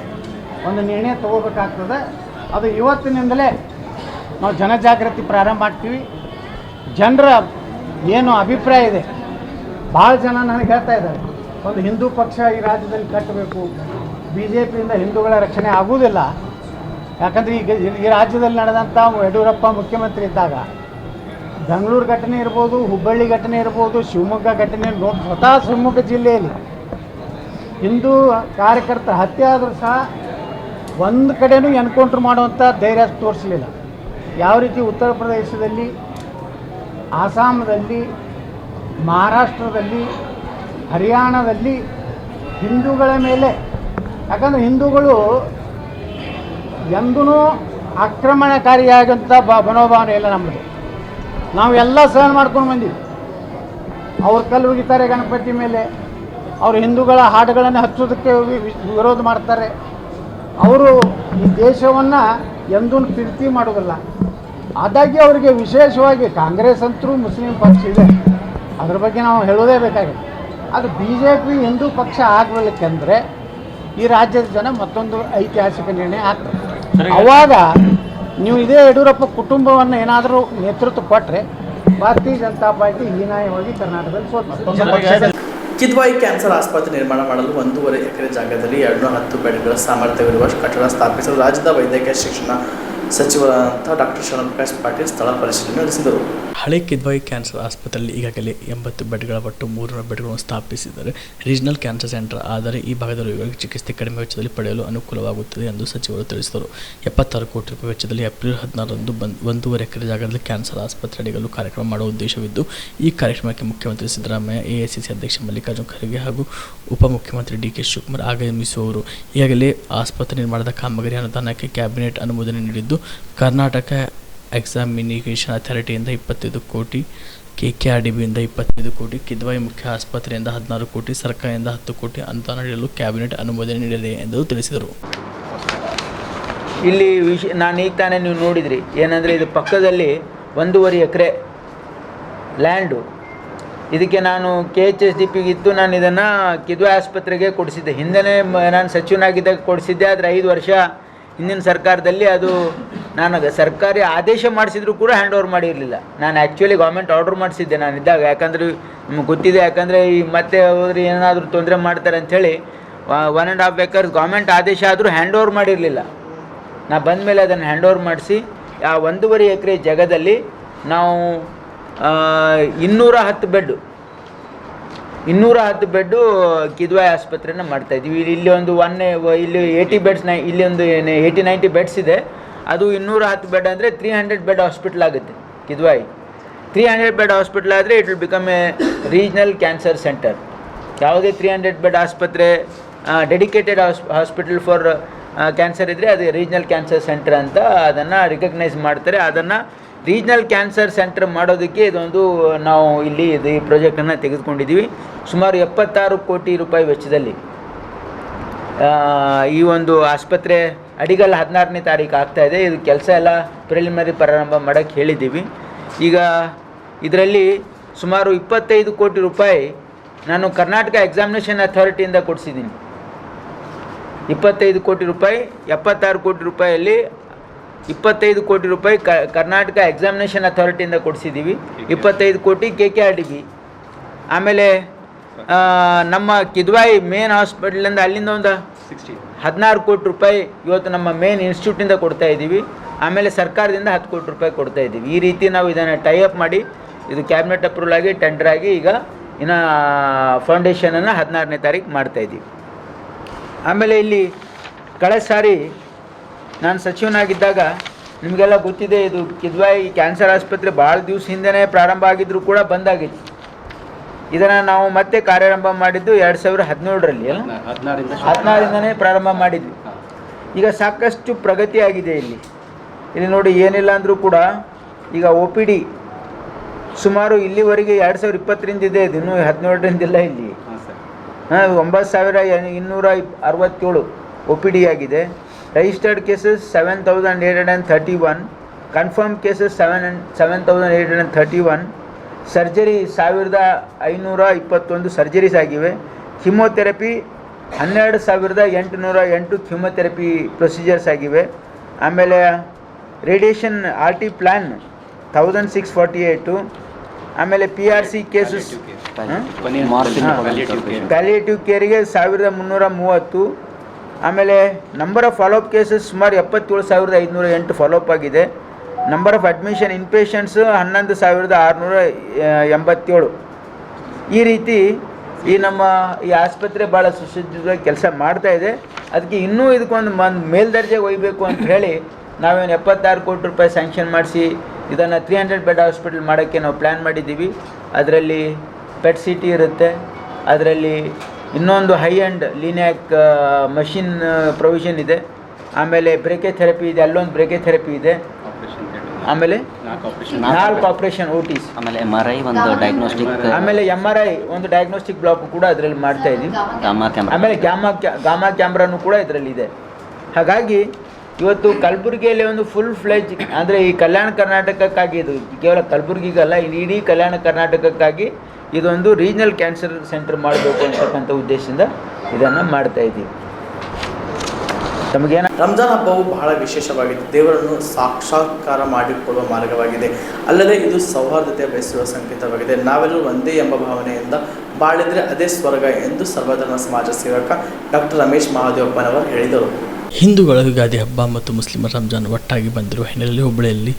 ಒಂದು ನಿರ್ಣಯ ತಗೋಬೇಕಾಗ್ತದೆ. ಅದು ಇವತ್ತಿನಿಂದಲೇ ನಾವು ಜನಜಾಗೃತಿ ಪ್ರಾರಂಭ ಮಾಡ್ತೀವಿ. ಜನರ ಏನು ಅಭಿಪ್ರಾಯ ಇದೆ, ಭಾಳ ಜನ ನನಗೆ ಹೇಳ್ತಾ ಇದ್ದಾರೆ, ಒಂದು ಹಿಂದೂ ಪಕ್ಷ ಈ ರಾಜ್ಯದಲ್ಲಿ ಕಟ್ಟಬೇಕು, BJPಯಿಂದ ಹಿಂದೂಗಳ ರಕ್ಷಣೆ ಆಗುವುದಿಲ್ಲ. ಯಾಕಂದರೆ ಈಗ ಈ ರಾಜ್ಯದಲ್ಲಿ ನಡೆದಂಥ ಯಡಿಯೂರಪ್ಪ ಮುಖ್ಯಮಂತ್ರಿ ಇದ್ದಾಗ ಬೆಂಗಳೂರು ಘಟನೆ ಇರ್ಬೋದು, ಹುಬ್ಬಳ್ಳಿ ಘಟನೆ ಇರ್ಬೋದು, ಶಿವಮೊಗ್ಗ ಘಟನೆ ನೋಡಿ, ಸ್ವತಃ ಶಿವಮೊಗ್ಗ ಜಿಲ್ಲೆಯಲ್ಲಿ ಹಿಂದೂ ಕಾರ್ಯಕರ್ತರ ಹತ್ಯೆ ಆದರೂ ಸಹ ಒಂದು ಕಡೆನೂ ಎನ್ಕೌಂಟ್ರ್ ಮಾಡುವಂಥ ಧೈರ್ಯ ತೋರಿಸಲಿಲ್ಲ. ಯಾವ ರೀತಿ ಉತ್ತರ ಪ್ರದೇಶದಲ್ಲಿ, ಆಸಾಮದಲ್ಲಿ, ಮಹಾರಾಷ್ಟ್ರದಲ್ಲಿ, ಹರಿಯಾಣದಲ್ಲಿ ಹಿಂದೂಗಳ ಮೇಲೆ, ಯಾಕಂದರೆ ಹಿಂದೂಗಳು ಎಂದೂ ಆಕ್ರಮಣಕಾರಿಯಾಗಂಥ ಮನೋಭಾವನೆ ಇಲ್ಲ ನಮ್ಮದು. ನಾವು ಎಲ್ಲ ಸಹನ ಮಾಡ್ಕೊಂಡು ಬಂದೀವಿ. ಅವ್ರು ಕಲ್ಲು ಒಗಿತಾರೆ ಗಣಪತಿ ಮೇಲೆ, ಅವರು ಹಿಂದೂಗಳ ಹಾಡುಗಳನ್ನು ಹಚ್ಚೋದಕ್ಕೆ ವಿರೋಧ ಮಾಡ್ತಾರೆ. ಅವರು ಈ ದೇಶವನ್ನು ಎಂದೂ ಪ್ರೀತಿ ಮಾಡೋದಿಲ್ಲ. ಆದಾಗಿ ಅವರಿಗೆ ವಿಶೇಷವಾಗಿ ಕಾಂಗ್ರೆಸ್ ಅಂತರೂ ಮುಸ್ಲಿಂ ಪಕ್ಷ ಇದೆ, ಅದ್ರ ಬಗ್ಗೆ ನಾವು ಹೇಳೋದೇ ಬೇಕಾಗಿದೆ. ಅದು BJP ಹಿಂದೂ ಪಕ್ಷ ಆಗಬೇಕಂದ್ರೆ ಈ ರಾಜ್ಯದ ಜನ ಮತ್ತೊಂದು ಐತಿಹಾಸಿಕ ನಿರ್ಣಯ ಆಗ್ತದೆ. ಅವಾಗ ನೀವು ಇದೇ ಯಡಿಯೂರಪ್ಪ ಕುಟುಂಬವನ್ನು ಏನಾದರೂ ನೇತೃತ್ವ ಕೊಟ್ಟರೆ ಭಾರತೀಯ ಜನತಾ ಪಾರ್ಟಿ ಹೀನಾಯವಾಗಿ ಕರ್ನಾಟಕದಲ್ಲಿ ಸೋಲ್ತದೆ. ಕಿದ್ವಾಯಿ ಕ್ಯಾನ್ಸರ್ ಆಸ್ಪತ್ರೆ ನಿರ್ಮಾಣ ಮಾಡಲು 1.5 ಎಕರೆ ಜಾಗದಲ್ಲಿ 210 ಬೆಡ್ಗಳ ಸಾಮರ್ಥ್ಯವಿರುವ ಕಟ್ಟಡ ಸ್ಥಾಪಿಸಲು ರಾಜ್ಯದ ವೈದ್ಯಕೀಯ ಶಿಕ್ಷಣ ಸಚಿವರಾದಂಥ ಡಾಕ್ಟರ್ ಶಿವಪ್ರಕಾಶ್ ಪಾಟೀಲ್ ಸ್ಥಳ ಪರಿಶೀಲನೆ ನಡೆಸಿದರು. ಹಳೆ ಕಿದ್ವಾಯಿ ಕ್ಯಾನ್ಸರ್ ಆಸ್ಪತ್ರೆಯಲ್ಲಿ ಈಗಾಗಲೇ 80 ಬೆಡ್ಗಳ ಒಟ್ಟು 300 ಬೆಡ್ಗಳನ್ನು ಸ್ಥಾಪಿಸಿದರೆ ರೀಜನಲ್ ಕ್ಯಾನ್ಸರ್ ಸೆಂಟರ್ ಆದರೆ ಈ ಭಾಗದ ರೋಗಿಗಳಿಗೆ ಚಿಕಿತ್ಸೆ ಕಡಿಮೆ ವೆಚ್ಚದಲ್ಲಿ ಪಡೆಯಲು ಅನುಕೂಲವಾಗುತ್ತದೆ ಎಂದು ಸಚಿವರು ತಿಳಿಸಿದರು. 76 ಕೋಟಿ ರೂಪಾಯಿ ವೆಚ್ಚದಲ್ಲಿ ಏಪ್ರಿಲ್ 16ರಂದು 1.5 ಎಕರೆ ಜಾಗದಲ್ಲಿ ಕ್ಯಾನ್ಸರ್ ಆಸ್ಪತ್ರೆ ಅಡಿಗಲು ಕಾರ್ಯಕ್ರಮ ಮಾಡುವ ಉದ್ದೇಶವಿದ್ದು, ಈ ಕಾರ್ಯಕ್ರಮಕ್ಕೆ ಮುಖ್ಯಮಂತ್ರಿ ಸಿದ್ದರಾಮಯ್ಯ, AICC ಅಧ್ಯಕ್ಷ ಮಲ್ಲಿಕಾರ್ಜುನ ಖರ್ಗೆ ಹಾಗೂ ಉಪಮುಖ್ಯಮಂತ್ರಿ DK ಶಿವಕುಮಾರ್ ಆಗಮಿಸುವವರು. ಈಗಾಗಲೇ ಆಸ್ಪತ್ರೆ ನಿರ್ಮಾಣದ ಕಾಮಗಾರಿ ಅನುದಾನಕ್ಕೆ ಕ್ಯಾಬಿನೆಟ್ ಅನುಮೋದನೆ ನೀಡಿದ್ದು, ಕರ್ನಾಟಕ ಎಕ್ಸಾಮಿನೇಷನ್ ಅಥಾರಿಟಿಯಿಂದ 25 ಕೋಟಿ, KKRDBಯಿಂದ 25 ಕೋಟಿ, ಕಿದ್ವಾಯಿ ಮುಖ್ಯ ಆಸ್ಪತ್ರೆಯಿಂದ 16 ಕೋಟಿ, ಸರ್ಕಾರದಿಂದ 10 ಕೋಟಿ ಅನುದಾನ ನೀಡಲು ಕ್ಯಾಬಿನೆಟ್ ಅನುಮೋದನೆ ನೀಡಿದೆ ಎಂದು ತಿಳಿಸಿದರು. ಇಲ್ಲಿ ನಾನು ಈಗ ತಾನೇ ನೀವು ನೋಡಿದ್ರಿ ಏನಂದರೆ ಇದು ಪಕ್ಕದಲ್ಲಿ 1.5 ಎಕರೆ ಲ್ಯಾಂಡು. ಇದಕ್ಕೆ ನಾನು KHSDPಗಿತ್ತು ನಾನು ಇದನ್ನು ಕಿದ್ವಾಯಿ ಆಸ್ಪತ್ರೆಗೆ ಕೊಡಿಸಿದ್ದೆ. ಹಿಂದೆ ನಾನು ಸಚಿವನಾಗಿದ್ದಾಗ ಕೊಡಿಸಿದ್ದೆ. ಆದರೆ 5 ವರ್ಷ ಹಿಂದಿನ ಸರ್ಕಾರದಲ್ಲಿ ಅದು ನಾನು ಸರ್ಕಾರಿ ಆದೇಶ ಮಾಡಿಸಿದ್ರು ಕೂಡ ಹ್ಯಾಂಡ್ ಓವರ್ ಮಾಡಿರಲಿಲ್ಲ. ನಾನು ಆ್ಯಕ್ಚುಲಿ ಗೌರ್ಮೆಂಟ್ ಆರ್ಡ್ರ್ ಮಾಡಿಸಿದ್ದೆ ನಾನಿದ್ದಾಗ. ಯಾಕಂದರೆ ನಿಮ್ಗೆ ಗೊತ್ತಿದೆ, ಯಾಕಂದರೆ ಈ ಮತ್ತೆ ಹೋದ್ರೆ ಏನಾದರೂ ತೊಂದರೆ ಮಾಡ್ತಾರೆ ಅಂಥೇಳಿ 1.5 ಎಕರ್ಸ್ ಗೌರ್ಮೆಂಟ್ ಆದೇಶ ಆದರೂ ಹ್ಯಾಂಡ್ ಓವರ್ ಮಾಡಿರಲಿಲ್ಲ. ನಾ ಬಂದ ಮೇಲೆ ಅದನ್ನು ಹ್ಯಾಂಡ್ ಓವರ್ ಮಾಡಿಸಿ ಆ 1.5 ಎಕರೆ ಜಾಗದಲ್ಲಿ ನಾವು 210 ಕಿದ್ವಾಯಿ ಆಸ್ಪತ್ರೆನ ಮಾಡ್ತಾಯಿದ್ದೀವಿ. ಇಲ್ಲಿ ಒಂದು ಇಲ್ಲಿ 80 ಬೆಡ್ಸ್, ಇಲ್ಲಿ ಒಂದು 80-90 ಬೆಡ್ಸ್ ಇದೆ. ಅದು 210 ಬೆಡ್ ಅಂದರೆ 300 ಬೆಡ್ ಹಾಸ್ಪಿಟ್ಲ್ ಆಗುತ್ತೆ ಕಿದ್ವಾಯಿ. 300 ಬೆಡ್ ಹಾಸ್ಪಿಟ್ಲ್ ಆದರೆ it will become A regional cancer centre. ಯಾವುದೇ 300 ಬೆಡ್ ಆಸ್ಪತ್ರೆ ಡೆಡಿಕೇಟೆಡ್ ಹಾಸ್ಪಿಟಲ್ ಫಾರ್ ಕ್ಯಾನ್ಸರ್ ಇದ್ದರೆ ಅದು ರೀಜ್ನಲ್ ಕ್ಯಾನ್ಸರ್ ಸೆಂಟರ್ ಅಂತ ಅದನ್ನು ರಿಕಗ್ನೈಸ್ ಮಾಡ್ತಾರೆ. ಅದನ್ನು ರೀಜ್ನಲ್ ಕ್ಯಾನ್ಸರ್ ಸೆಂಟರ್ ಮಾಡೋದಕ್ಕೆ ಇದೊಂದು ನಾವು ಇಲ್ಲಿ ಈ ಪ್ರಾಜೆಕ್ಟನ್ನು ತೆಗೆದುಕೊಂಡಿದ್ದೀವಿ. ಸುಮಾರು 76 ಕೋಟಿ ರೂಪಾಯಿ ವೆಚ್ಚದಲ್ಲಿ ಈ ಒಂದು ಆಸ್ಪತ್ರೆ ಅಡಿಗಲ್ 16ನೇ ತಾರೀಕು ಆಗ್ತಾಯಿದೆ. ಇದು ಕೆಲಸ ಎಲ್ಲ ಪ್ರಿಲಿಮಿನರಿ ಪ್ರಾರಂಭ ಮಾಡೋಕ್ಕೆ ಹೇಳಿದ್ದೀವಿ. ಈಗ ಇದರಲ್ಲಿ ಸುಮಾರು 25 ಕೋಟಿ ರೂಪಾಯಿ ನಾನು ಕರ್ನಾಟಕ ಎಕ್ಸಾಮಿನೇಷನ್ ಅಥಾರಿಟಿಯಿಂದ ಕೊಡಿಸಿದ್ದೀನಿ. 25 ಕೋಟಿ ರೂಪಾಯಿ, 76 ಕೋಟಿ ರೂಪಾಯಲ್ಲಿ 25 ಕೋಟಿ ರೂಪಾಯಿ ಕರ್ನಾಟಕ ಎಕ್ಸಾಮಿನೇಷನ್ ಅಥಾರಿಟಿಯಿಂದ ಕೊಡಿಸಿದ್ದೀವಿ. 25 ಕೋಟಿ KKRDB. ಆಮೇಲೆ ನಮ್ಮ ಕಿದ್ವಾಯಿ ಮೇನ್ ಹಾಸ್ಪಿಟ್ಲಿಂದ ಅಲ್ಲಿಂದ ಒಂದು 16 ಕೋಟಿ ರೂಪಾಯಿ ಇವತ್ತು ನಮ್ಮ ಮೇನ್ ಇನ್ಸ್ಟಿಟ್ಯೂಟಿಂದ ಕೊಡ್ತಾಯಿದ್ದೀವಿ. ಆಮೇಲೆ ಸರ್ಕಾರದಿಂದ 10 ಕೋಟಿ ರೂಪಾಯಿ ಕೊಡ್ತಾಯಿದ್ದೀವಿ. ಈ ರೀತಿ ನಾವು ಇದನ್ನು ಟೈಅಪ್ ಮಾಡಿ ಇದು ಕ್ಯಾಬಿನೆಟ್ ಅಪ್ರೂವಲ್ ಆಗಿ ಟೆಂಡರ್ ಆಗಿ ಈಗ ಇನ್ನು ಫೌಂಡೇಶನನ್ನು 16ನೇ ತಾರೀಕು ಮಾಡ್ತಾಯಿದ್ದೀವಿ. ಆಮೇಲೆ ಇಲ್ಲಿ ಕಳೆದ ಸಾರಿ ನಾನು ಸಚಿವನಾಗಿದ್ದಾಗ ನಿಮಗೆಲ್ಲ ಗೊತ್ತಿದೆ, ಇದು ಕಿದ್ವಾಯಿ ಕ್ಯಾನ್ಸರ್ ಆಸ್ಪತ್ರೆ ಭಾಳ ದಿವಸ ಹಿಂದೆ ಪ್ರಾರಂಭ ಆಗಿದ್ದರೂ ಕೂಡ ಬಂದಾಗಿತ್ತು. ಇದನ್ನು ನಾವು ಮತ್ತೆ ಕಾರ್ಯಾರಂಭ ಮಾಡಿದ್ದು 2017ರಲ್ಲಿ 16ರಿಂದನೇ ಪ್ರಾರಂಭ ಮಾಡಿದ್ವಿ. ಈಗ ಸಾಕಷ್ಟು ಪ್ರಗತಿ ಆಗಿದೆ. ಇಲ್ಲಿ ನೋಡಿ, ಏನಿಲ್ಲ ಅಂದರೂ ಕೂಡ ಈಗ OPD ಸುಮಾರು ಇಲ್ಲಿವರೆಗೆ 2020ರಿಂದ ಇದೆ, ಇದು ಇನ್ನೂ 17ರಿಂದ ಇಲ್ಲ. ಇಲ್ಲಿ 9267 ಒ ಪಿ ಡಿ ಆಗಿದೆ. Registered cases 7831, confirm cases 7831, surgery 1521 surgeries ಆಗಿವೆ. ಕಿಮೋಥೆರಪಿ 12808 ಕಿಮೋಥೆರಪಿ ಪ್ರೊಸೀಜರ್ಸ್ ಆಗಿವೆ. ಆಮೇಲೆ ರೇಡಿಯೇಷನ್ RT ಪ್ಲ್ಯಾನ್ 1648. ಆಮೇಲೆ PRC ಕೇಸಸ್ ಪ್ಯಾಲಿಯೇಟಿವ್ ಕೇರಿಗೆ 1330. ಆಮೇಲೆ ನಂಬರ್ ಆಫ್ ಫಾಲೋಅಪ್ ಕೇಸಸ್ ಸುಮಾರು 77,508 ಫಾಲೋಅಪ್ ಆಗಿದೆ. Number of admission inpatients 11,687. ಈ ರೀತಿ ಈ ನಮ್ಮ ಈ ಆಸ್ಪತ್ರೆ ಭಾಳ ಸುಸಜ್ಜಿತವಾಗಿ ಕೆಲಸ ಮಾಡ್ತಾಯಿದೆ. ಅದಕ್ಕೆ ಇನ್ನೂ ಇದಕ್ಕೊಂದು ಮೇಲ್ದರ್ಜೆಗೆ ಒಯ್ಯಬೇಕು ಅಂತ ಹೇಳಿ ನಾವೇನು 76 ಕೋಟಿ ರೂಪಾಯಿ ಸ್ಯಾಂಕ್ಷನ್ ಮಾಡಿಸಿ ಇದನ್ನು 300 ಬೆಡ್ ಹಾಸ್ಪಿಟಲ್ ಮಾಡೋಕ್ಕೆ ನಾವು ಪ್ಲ್ಯಾನ್ ಮಾಡಿದ್ದೀವಿ. ಅದರಲ್ಲಿ PET CT ಇರುತ್ತೆ, ಅದರಲ್ಲಿ ಇನ್ನೊಂದು ಹೈ ಆ್ಯಂಡ್ ಲೀನ್ಯಾಕ್ ಮಷಿನ್ ಪ್ರೊವಿಷನ್ ಇದೆ. ಆಮೇಲೆ ಬ್ರೇಕೆ ಥೆರಪಿ ಇದೆ, ಅಲ್ಲೊಂದು ಬ್ರೇಕೆ ಥೆರಪಿ ಇದೆ. ಆಮೇಲೆ 4 ಆಪರೇಷನ್ OTs, ಆಮೇಲೆ MRI ಒಂದು ಡಯಾಗ್ನೋಸ್ಟಿಕ್, ಆಮೇಲೆ MRI ಒಂದು ಡಯಾಗ್ನೋಸ್ಟಿಕ್ ಬ್ಲಾಕ್ ಕೂಡ ಅದರಲ್ಲಿ ಮಾಡ್ತಾ ಇದ್ದೀವಿ. ಆಮೇಲೆ ಗಾಮಾ ಕ್ಯಾಮ್ರಾನು ಕೂಡ ಇದರಲ್ಲಿ ಇದೆ. ಹಾಗಾಗಿ ಇವತ್ತು ಕಲಬುರಗಿಯಲ್ಲಿ ಒಂದು ಫುಲ್ ಫ್ಲೆಜ್ ಅಂದರೆ ಈ ಕಲ್ಯಾಣ ಕರ್ನಾಟಕಕ್ಕಾಗಿ, ಇದು ಕೇವಲ ಕಲಬುರಗಿಗಲ್ಲ, ಇಡೀ ಕಲ್ಯಾಣ ಕರ್ನಾಟಕಕ್ಕಾಗಿ ಇದೊಂದು ರೀಜನಲ್ ಕ್ಯಾನ್ಸರ್ ಸೆಂಟರ್ ಮಾಡಬೇಕು ಅಂತಕ್ಕಂಥ ಉದ್ದೇಶದಿಂದ ಇದನ್ನು ಮಾಡ್ತಾ ಇದ್ದೀವಿ. ತಮಗೇನ ರಂಜಾನ್ ಹಬ್ಬವು ಬಹಳ ವಿಶೇಷವಾಗಿದೆ. ದೇವರನ್ನು ಸಾಕ್ಷಾತ್ಕಾರ ಮಾಡಿಕೊಳ್ಳುವ ಮಾರ್ಗವಾಗಿದೆ. ಅಲ್ಲದೆ ಇದು ಸೌಹಾರ್ದತೆ ಬೆಳೆಸುವ ಸಂಕೇತವಾಗಿದೆ. ನಾವೆಲ್ಲರೂ ಒಂದೇ ಎಂಬ ಭಾವನೆಯಿಂದ ಬಾಳಿದರೆ ಅದೇ ಸ್ವರ್ಗ ಎಂದು ಸರ್ವಧರ್ಮ ಸಮಾಜ ಸೇವಕ ಡಾಕ್ಟರ್ ರಮೇಶ್ ಮಹಾದೇವಪ್ಪನವರು ಹೇಳಿದರು. ಹಿಂದೂಗಳ ಯುಗಾದಿ ಹಬ್ಬ ಮತ್ತು ಮುಸ್ಲಿಮರ ರಂಜಾನ್ ಒಟ್ಟಾಗಿ ಬಂದಿರುವ ಹಿನ್ನೆಲೆಯಲ್ಲಿ ಹುಬ್ಬಳ್ಳಿಯಲ್ಲಿ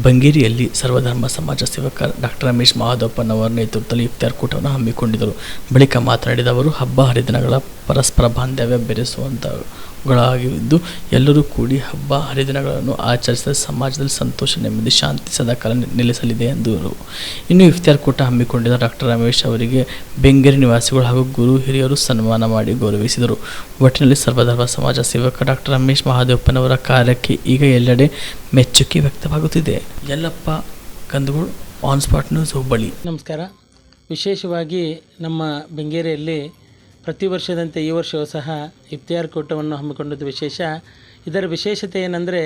ಬಂಗೇರಿಯಲ್ಲಿ ಸರ್ವಧರ್ಮ ಸಮಾಜ ಸೇವಕ ಡಾಕ್ಟರ್ ರಮೇಶ್ ಮಹಾದೇವಪ್ಪನವರ ನೇತೃತ್ವದಲ್ಲಿ ಇಫ್ತಾರ್ ಕೂಟವನ್ನು ಹಮ್ಮಿಕೊಂಡಿದ್ದರು. ಬಳಿಕ ಮಾತನಾಡಿದ ಅವರು, ಹಬ್ಬ ಹರಿದಿನಗಳ ಪರಸ್ಪರ ಬಾಂಧವ್ಯ ಬೆರೆಸುವಂಥವುಗಳಾಗಿದ್ದು ಎಲ್ಲರೂ ಕೂಡಿ ಹಬ್ಬ ಹರಿದಿನಗಳನ್ನು ಆಚರಿಸಿದ ಸಮಾಜದಲ್ಲಿ ಸಂತೋಷ, ನೆಮ್ಮದಿ, ಶಾಂತಿ ಸದಾಕಾಲ ನೆಲೆಸಲಿದೆ ಎಂದರು. ಇನ್ನು ಇಫ್ತಾರ್ ಕೂಟ ಹಮ್ಮಿಕೊಂಡಿದ್ದ ಡಾಕ್ಟರ್ ರಮೇಶ್ ಅವರಿಗೆ ಬೆಂಗೇರಿ ನಿವಾಸಿಗಳು ಹಾಗೂ ಗುರು ಹಿರಿಯರು ಸನ್ಮಾನ ಮಾಡಿ ಗೌರವಿಸಿದರು. ಒಟ್ಟಿನಲ್ಲಿ ಸರ್ವಧರ್ಮ ಸಮಾಜ ಸೇವಕ ಡಾಕ್ಟರ್ ರಮೇಶ್ ಮಹಾದೇವಪ್ಪನವರ ಕಾರ್ಯಕ್ಕೆ ಈಗ ಎಲ್ಲೆಡೆ ಮೆಚ್ಚುಗೆ ವ್ಯಕ್ತವಾಗುತ್ತಿದೆ. Yallappa Kandagulu, on spot news, Hubballi. ನಮಸ್ಕಾರ. ವಿಶೇಷವಾಗಿ ನಮ್ಮ ಬೆಂಗೇರಿಯಲ್ಲಿ ಪ್ರತಿ ವರ್ಷದಂತೆ ಈ ವರ್ಷವೂ ಸಹ ಇಫ್ತಿಯಾರ್ ಕೂಟವನ್ನು ಹಮ್ಮಿಕೊಂಡಿದ್ದು ವಿಶೇಷ. ಇದರ ವಿಶೇಷತೆ ಏನಂದರೆ,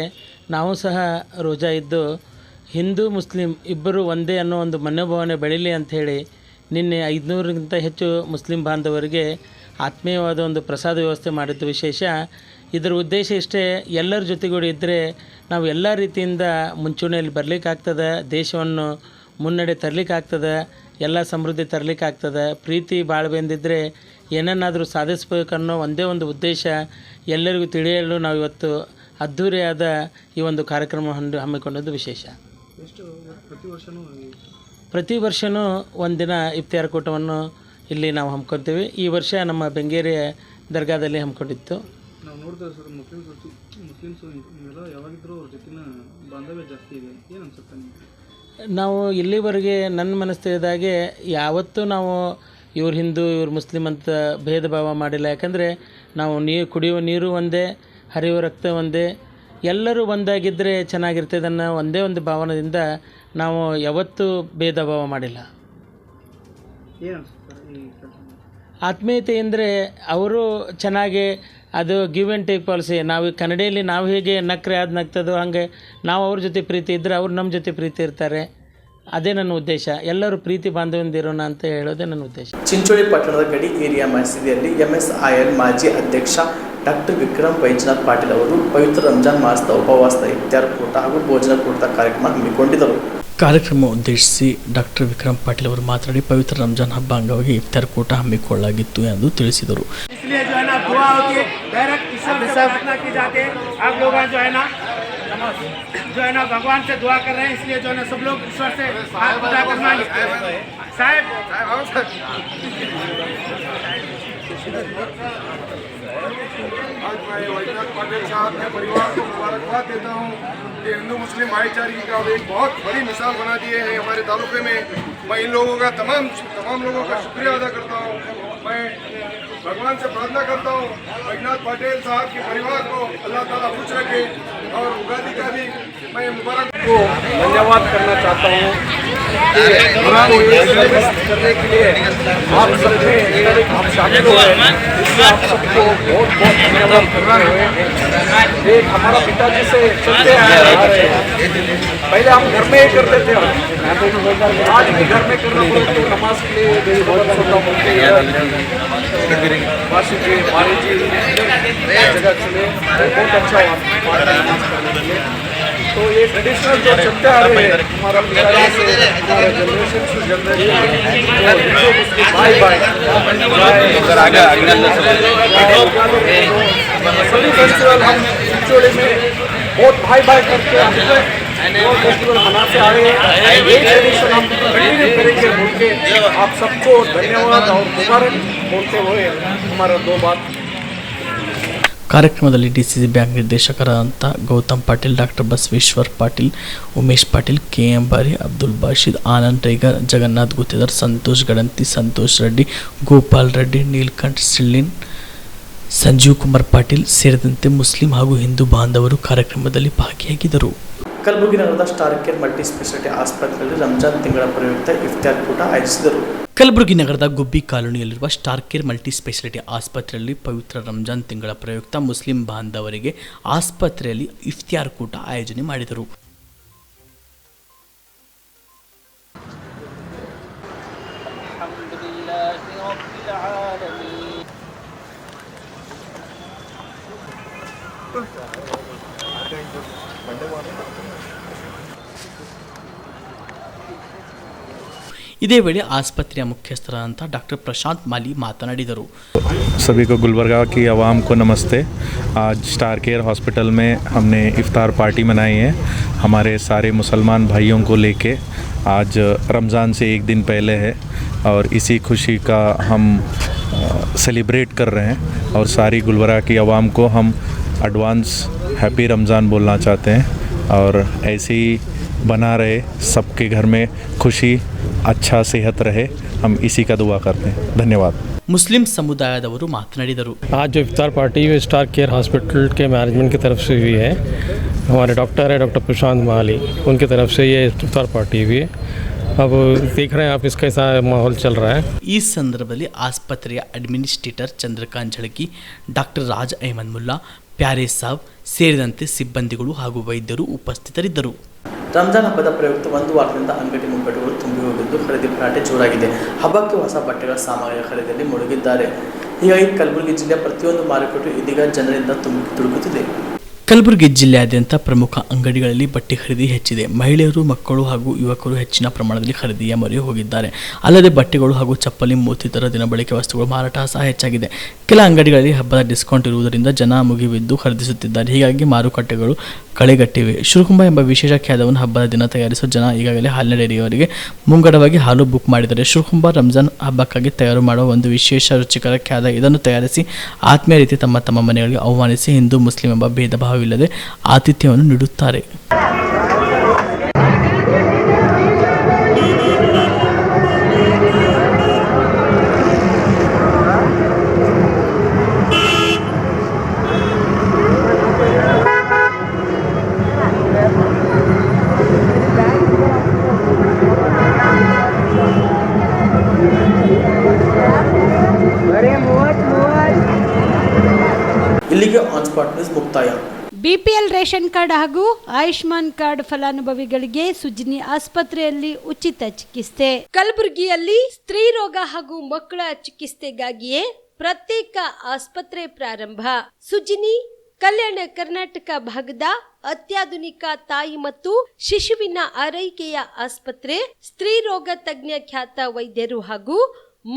ನಾವು ಸಹ ರೋಜಾ ಇದ್ದು ಹಿಂದೂ ಮುಸ್ಲಿಂ ಇಬ್ಬರು ಒಂದೇ ಅನ್ನೋ ಒಂದು ಮನೋಭಾವನೆ ಬೆಳೀಲಿ ಅಂಥೇಳಿ ನಿನ್ನೆ 500ಗಿಂತ ಹೆಚ್ಚು ಮುಸ್ಲಿಂ ಬಾಂಧವರಿಗೆ ಆತ್ಮೀಯವಾದ ಒಂದು ಪ್ರಸಾದ ವ್ಯವಸ್ಥೆ ಮಾಡಿದ್ದು ವಿಶೇಷ. ಇದರ ಉದ್ದೇಶ ಇಷ್ಟೇ, ಎಲ್ಲರ ಜೊತೆಗೂಡಿ ಇದ್ದರೆ ನಾವು ಎಲ್ಲ ರೀತಿಯಿಂದ ಮುಂಚೂಣಿಯಲ್ಲಿ ಬರಲಿಕ್ಕಾಗ್ತದೆ, ದೇಶವನ್ನು ಮುನ್ನಡೆ ತರಲಿಕ್ಕಾಗ್ತದೆ, ಎಲ್ಲ ಸಮೃದ್ಧಿ ತರಲಿಕ್ಕಾಗ್ತದೆ. ಪ್ರೀತಿ ಬಾಳ್ಬೆಂದಿದ್ದರೆ ಏನನ್ನಾದರೂ ಸಾಧಿಸಬೇಕನ್ನೋ ಒಂದೇ ಒಂದು ಉದ್ದೇಶ ಎಲ್ಲರಿಗೂ ತಿಳಿಯಲು ನಾವು ಇವತ್ತು ಅದ್ಧೂರಿಯಾದ ಈ ಒಂದು ಕಾರ್ಯಕ್ರಮ ಹಮ್ಮಿಕೊಂಡದ್ದು ವಿಶೇಷ. ಪ್ರತಿ ವರ್ಷವೂ ಒಂದಿನ ಇಫ್ತಿಯಾರ್ ಕೂಟವನ್ನು ಇಲ್ಲಿ ನಾವು ಹಮ್ಮಿಕೊಳ್ತೀವಿ. ಈ ವರ್ಷ ನಮ್ಮ ಬೆಂಗೇರಿ ದರ್ಗಾದಲ್ಲಿ ಹಮ್ಮಿಕೊಂಡಿತ್ತು. ನಾವು ನೋಡ್ತೇವೆ ಸರ್, ಮುಸ್ಲಿಮ್ಸು ಇವೆಲ್ಲ ಯಾವಾಗಿದ್ದರೂ ಅವ್ರ ಜೊತೆನ ಬಾಂಧವ್ಯ ಜಾಸ್ತಿ ಇದೆ. ಏನು ಅನ್ಸುತ್ತೆ ನಿಮಗೆ? ನಾವು ಇಲ್ಲಿವರೆಗೆ ನನ್ನ ಮನಸ್ಥಿತಿದಾಗೆ ಯಾವತ್ತೂ ನಾವು ಇವ್ರು ಹಿಂದೂ ಇವ್ರು ಮುಸ್ಲಿಂ ಅಂತ ಭೇದ ಭಾವ ಮಾಡಿಲ್ಲ. ಯಾಕಂದರೆ ನಾವು ಕುಡಿಯುವ ನೀರು ಒಂದೇ, ಹರಿಯುವ ರಕ್ತ ಒಂದೇ, ಎಲ್ಲರೂ ಒಂದಾಗಿದ್ದರೆ ಚೆನ್ನಾಗಿರ್ತದೆ ಅನ್ನೋ ಒಂದೇ ಒಂದು ಭಾವನೆಯಿಂದ ನಾವು ಯಾವತ್ತೂ ಭೇದ ಭಾವ ಮಾಡಿಲ್ಲ. ಏನು ಅನ್ಸುತ್ತೆ ಈ ಕೆಲಸ? ಆತ್ಮೀಯತೆ ಅಂದರೆ ಅವರು ಚೆನ್ನಾಗಿ, ಅದು ಗಿವ್ ಆ್ಯಂಡ್ ಟೇಕ್ ಪಾಲಿಸಿ. ನಾವು ಕನ್ನಡಿಯಲ್ಲಿ ನಾವು ಹೇಗೆ ನಕ್ರೆ ಅದು ನಗ್ತದೋ ಹಾಗೆ ನಾವು ಅವ್ರ ಜೊತೆ ಪ್ರೀತಿ ಇದ್ದರೆ ಅವ್ರು ನಮ್ಮ ಜೊತೆ ಪ್ರೀತಿ ಇರ್ತಾರೆ. ಅದೇ ನನ್ನ ಉದ್ದೇಶ. ಎಲ್ಲರೂ ಪ್ರೀತಿ ಬಾಂಧವ್ಯದಿಂದಿರೋಣ ಅಂತ ಹೇಳೋದೇ ನನ್ನ ಉದ್ದೇಶ. ಚಿಂಚೋಳಿ ಪಟ್ಟಣದ ಗಡಿ ಏರಿಯಾ ಮಸೀದಿಯಲ್ಲಿ MSIL ಮಾಜಿ ಅಧ್ಯಕ್ಷ ಡಾಕ್ಟರ್ ವಿಕ್ರಮ್ ವೈಜನಾಥ್ ಪಾಟೀಲ್ ಅವರು ಪವಿತ್ರ ರಂಜಾನ್ ಮಾಸದ ಉಪವಾಸದ ಇಫ್ತಾರ್ ಕೂಟ ಹಾಗೂ ಭೋಜನ ಕೂಟದ ಕಾರ್ಯಕ್ರಮ ಹಮ್ಮಿಕೊಂಡಿದ್ದರು. ಕಾರ್ಯಕ್ರಮ ಉದ್ದೇಶಿಸಿ ಡಾಕ್ಟರ್ ವಿಕ್ರಮ್ ಪಾಟೀಲ್ ಅವರು ಮಾತನಾಡಿ, ಪವಿತ್ರ ರಂಜಾನ್ ಹಬ್ಬ ಅಂಗವಾಗಿ ಇಫ್ತಾರ್ ಕೂಟ ಹಮ್ಮಿಕೊಳ್ಳಲಾಗಿತ್ತು ಎಂದು ತಿಳಿಸಿದರು. जो है ना भगवान से दुआ कर रहे हैं, इसलिए जो है ना सब लोग ईश्वर से दुआ करना है। साहब आज मैं वैजनाथ पाटिल साहब के परिवार को मुबारकबाद देता हूँ कि हिंदू मुस्लिम भाईचारे का एक बहुत बड़ी मिसाल बना दिए हैं हमारे तालुके में। मैं इन लोगों का तमाम लोगों का शुक्रिया अदा करता हूँ। मैं भगवान से प्रार्थना करता हूँ वैजनाथ पाटिल साहब के परिवार को अल्लाह ताला खुश रखे और उगादी का भी मैं मुबारक को धन्यवाद करना चाहता हूँ करने के लिए आप सबने आप शामिल हुए, इसलिए आप सबको बहुत बहुत धन्यवाद करना है। एक हमारा पिताजी से चलते आए पहले हम घर में ही करते थे, आज भी घर में करना पड़ता तो नमाज के लिए वाशी जी मारी जी जगह चले, बहुत अच्छा नमाज करने के लिए। तो ये ट्रेडिशनल जो चलते आ रहे हैं हमारा पिताजी से हमारे जनरेशन टू जनरेशन भाई भाई सभी फेस्टिवल हम चिंचोली में बहुत भाई भाई करके फेस्टिवल मनाते आ रहे हैं। ये ट्रेडिशन हम कंटिन्यू करेंगे बोल के आप सबको धन्यवाद और मुबारक बोलते हुए हमारा दो बात। ಕಾರ್ಯಕ್ರಮದಲ್ಲಿ ಡಿಸಿಸಿ ಬ್ಯಾಂಕ್ ನಿರ್ದೇಶಕರಾದಂಥ Gautam Patil, doctor Basaveshwar Patil, Umesh Patil, KM Bari, Abdul Bashid, Anand tiger, Jagannath Guttedar, Santosh Gadanti, Santosh Reddy, Gopal Reddy, Neelkanth Sillin, Sanjeev Kumar Patil ಸೇರಿದಂತೆ ಮುಸ್ಲಿಂ ಹಾಗೂ ಹಿಂದೂ ಬಾಂಧವರು ಕಾರ್ಯಕ್ರಮದಲ್ಲಿ ಭಾಗಿಯಾಗಿದ್ದರು. ಕಲಬುರಗಿ ನಗರದ ಸ್ಟಾರ್ ಕೇರ್ ಮಲ್ಟಿ ಸ್ಪೆಷಾಲಿಟಿ ಆಸ್ಪತ್ರೆಯಲ್ಲಿ ರಂಜಾನ್ ತಿಂಗಳ ಪ್ರಯುಕ್ತ ಇಫ್ತಾರ್ ಕೂಟ ಆಯೋಜಿಸಿದರು. ಕಲಬುರಗಿ ನಗರದ ಗುಬ್ಬಿ ಕಾಲೋನಿಯಲ್ಲಿರುವ ಸ್ಟಾರ್ ಕೇರ್ ಮಲ್ಟಿ ಸ್ಪೆಷಾಲಿಟಿ ಆಸ್ಪತ್ರೆಯಲ್ಲಿ ಪವಿತ್ರ ರಂಜಾನ್ ತಿಂಗಳ ಪ್ರಯುಕ್ತ ಮುಸ್ಲಿಂ ಬಾಂಧವರಿಗೆ ಆಸ್ಪತ್ರೆಯಲ್ಲಿ ಇಫ್ತಾರ್ ಕೂಟ ಆಯೋಜನೆ ಮಾಡಿದರು. ಇದೇ ವೇಳೆ ಆಸ್ಪತ್ರೆಯ ಮುಖ್ಯಸ್ಥರಾದಂಥ ಡಾಕ್ಟರ್ ಪ್ರಶಾಂತ್ ಮಾಲಿ ಮಾತನಾಡಿದರು. सभी को गुलबर्गा की आवाम को नमस्ते। आज स्टार केयर हॉस्पिटल में हमने इफ्तार पार्टी मनाई है हमारे सारे मुसलमान भाइयों को लेके। आज रमज़ान से एक दिन पहले है और इसी खुशी का हम सेलिब्रेट कर रहे हैं और सारी गुलबर्गा की आवाम को हम एडवांस हैप्पी रमज़ान बोलना चाहते हैं और ऐसे ही बना रहे, सबके घर में खुशी अच्छा सेहत रहे, हम इसी का दुआ करते हैं। धन्यवाद। मुस्लिम समुदायदವರು ಮಾತನಾಡಿದರು. आज जो इफ्तार पार्टी है स्टार केयर हॉस्पिटल के मैनेजमेंट की तरफ से हुई है, हमारे डॉक्टर है डॉक्टर प्रशांत माली, उनकी तरफ से ये इफ्तार पार्टी हुई है। अब देख रहे हैं आप इसका ऐसा माहौल चल रहा है। ಈ ಸಂದರ್ಭದಲ್ಲಿ ಆಸ್ಪತ್ರೆಯ ಅಡ್ಮಿನಿಸ್ಟ್ರೇಟರ್ ಚಂದ್ರಕಾಂತ್ ಝಳಕಿ, ಡಾಕ್ಟರ್ ರಾಜ್ ಅಹಮದ್ ಮುಲ್ಲಾ, ಪ್ಯಾರೆ ಸಾಬ್ ಸೇರಿದಂತೆ ಸಿಬ್ಬಂದಿಗಳು ಹಾಗೂ ವೈದ್ಯರು ಉಪಸ್ಥಿತರಿದ್ದರು. ರಂಜಾನ್ ಹಬ್ಬದ ಪ್ರಯುಕ್ತ ಒಂದು ವಾರದಿಂದ ಅಂಗಡಿ ಮುಂಗಟ್ಟುಗಳು ತುಂಬಿ ಹೋಗಿದ್ದು ಖರೀದಿ ಭರಾಟೆ ಜೋರಾಗಿದೆ. ಹಬ್ಬಕ್ಕೆ ಹೊಸ ಬಟ್ಟೆಗಳ ಸಾಮಗ್ರಿಗಳ ಖರೀದಿಯಲ್ಲಿ ಮುಳುಗಿದ್ದಾರೆ. ಹೀಗಾಗಿ ಕಲಬುರಗಿ ಜಿಲ್ಲೆಯ ಪ್ರತಿಯೊಂದು ಮಾರುಕಟ್ಟೆ ಇದೀಗ ಜನರಿಂದ ತುಂಬಿ ತುಳುಕುತ್ತಿದೆ. ಕಲಬುರಗಿ ಜಿಲ್ಲೆಯಾದ್ಯಂತ ಪ್ರಮುಖ ಅಂಗಡಿಗಳಲ್ಲಿ ಬಟ್ಟೆ ಖರೀದಿ ಹೆಚ್ಚಿದೆ. ಮಹಿಳೆಯರು, ಮಕ್ಕಳು ಹಾಗೂ ಯುವಕರು ಹೆಚ್ಚಿನ ಪ್ರಮಾಣದಲ್ಲಿ ಖರೀದಿಯ ಮೊರೆ ಹೋಗಿದ್ದಾರೆ. ಅಲ್ಲದೆ ಬಟ್ಟೆಗಳು ಹಾಗೂ ಚಪ್ಪಲಿ, ಮತ್ತಿತರ ದಿನಬಳಕೆ ವಸ್ತುಗಳು ಮಾರಾಟ ಸಹ ಹೆಚ್ಚಾಗಿದೆ. ಕೆಲ ಅಂಗಡಿಗಳಲ್ಲಿ ಹಬ್ಬದ ಡಿಸ್ಕೌಂಟ್ ಇರುವುದರಿಂದ ಜನ ಮುಗಿಬಿದ್ದು ಖರೀದಿಸುತ್ತಿದ್ದಾರೆ. ಹೀಗಾಗಿ ಮಾರುಕಟ್ಟೆಗಳು ಕಳೆಗಟ್ಟಿವೆ. ಶಿರಕುಂಬ ಎಂಬ ವಿಶೇಷ ಖ್ಯಾತವನ್ನು ಹಬ್ಬದ ದಿನ ತಯಾರಿಸುವ ಜನ ಈಗಾಗಲೇ ಹಾಲಿನ ಡೈರಿಯವರಿಗೆ ಮುಂಗಡವಾಗಿ ಹಾಲು ಬುಕ್ ಮಾಡಿದ್ದಾರೆ. ಶಿರಕುಂಬ ರಂಜಾನ್ ಹಬ್ಬಕ್ಕಾಗಿ ತಯಾರು ಮಾಡುವ ಒಂದು ವಿಶೇಷ ರುಚಿಕರ ಖ್ಯಾತ. ಇದನ್ನು ತಯಾರಿಸಿ ಆತ್ಮೀಯ ರೀತಿ ತಮ್ಮ ಮನೆಗಳಿಗೆ ಆಹ್ವಾನಿಸಿ ಹಿಂದೂ ಮುಸ್ಲಿಂ ಎಂಬ ಭೇದ ಭಾವವಿಲ್ಲದೆ ಆತಿಥ್ಯವನ್ನು ನೀಡುತ್ತಾರೆ. ಇಲ್ಲಿಗೆ ಆನ್ ಸ್ಪಾಟ್ ನ್ಯೂಸ್ ಮುಕ್ತಾಯ. ಬಿಪಿಎಲ್ ರೇಷನ್ ಕಾರ್ಡ್ ಹಾಗೂ ಆಯುಷ್ಮಾನ್ ಕಾರ್ಡ್ ಫಲಾನುಭವಿಗಳಿಗೆ ಸುಜ್ನಿ ಆಸ್ಪತ್ರೆಯಲ್ಲಿ ಉಚಿತ ಚಿಕಿತ್ಸೆ. ಕಲಬುರಗಿಯಲ್ಲಿ ಸ್ತ್ರೀ ರೋಗ ಹಾಗೂ ಮಕ್ಕಳ ಚಿಕಿತ್ಸೆಗಾಗಿಯೇ ಪ್ರತ್ಯೇಕ ಆಸ್ಪತ್ರೆ ಪ್ರಾರಂಭ. ಸುಜ್ನಿ ಕಲ್ಯಾಣ ಕರ್ನಾಟಕ ಭಾಗದ ಅತ್ಯಾಧುನಿಕ ತಾಯಿ ಮತ್ತು ಶಿಶುವಿನ ಆರೈಕೆಯ ಆಸ್ಪತ್ರೆ. ಸ್ತ್ರೀ ರೋಗ ತಜ್ಞ ಖ್ಯಾತ ವೈದ್ಯರು ಹಾಗೂ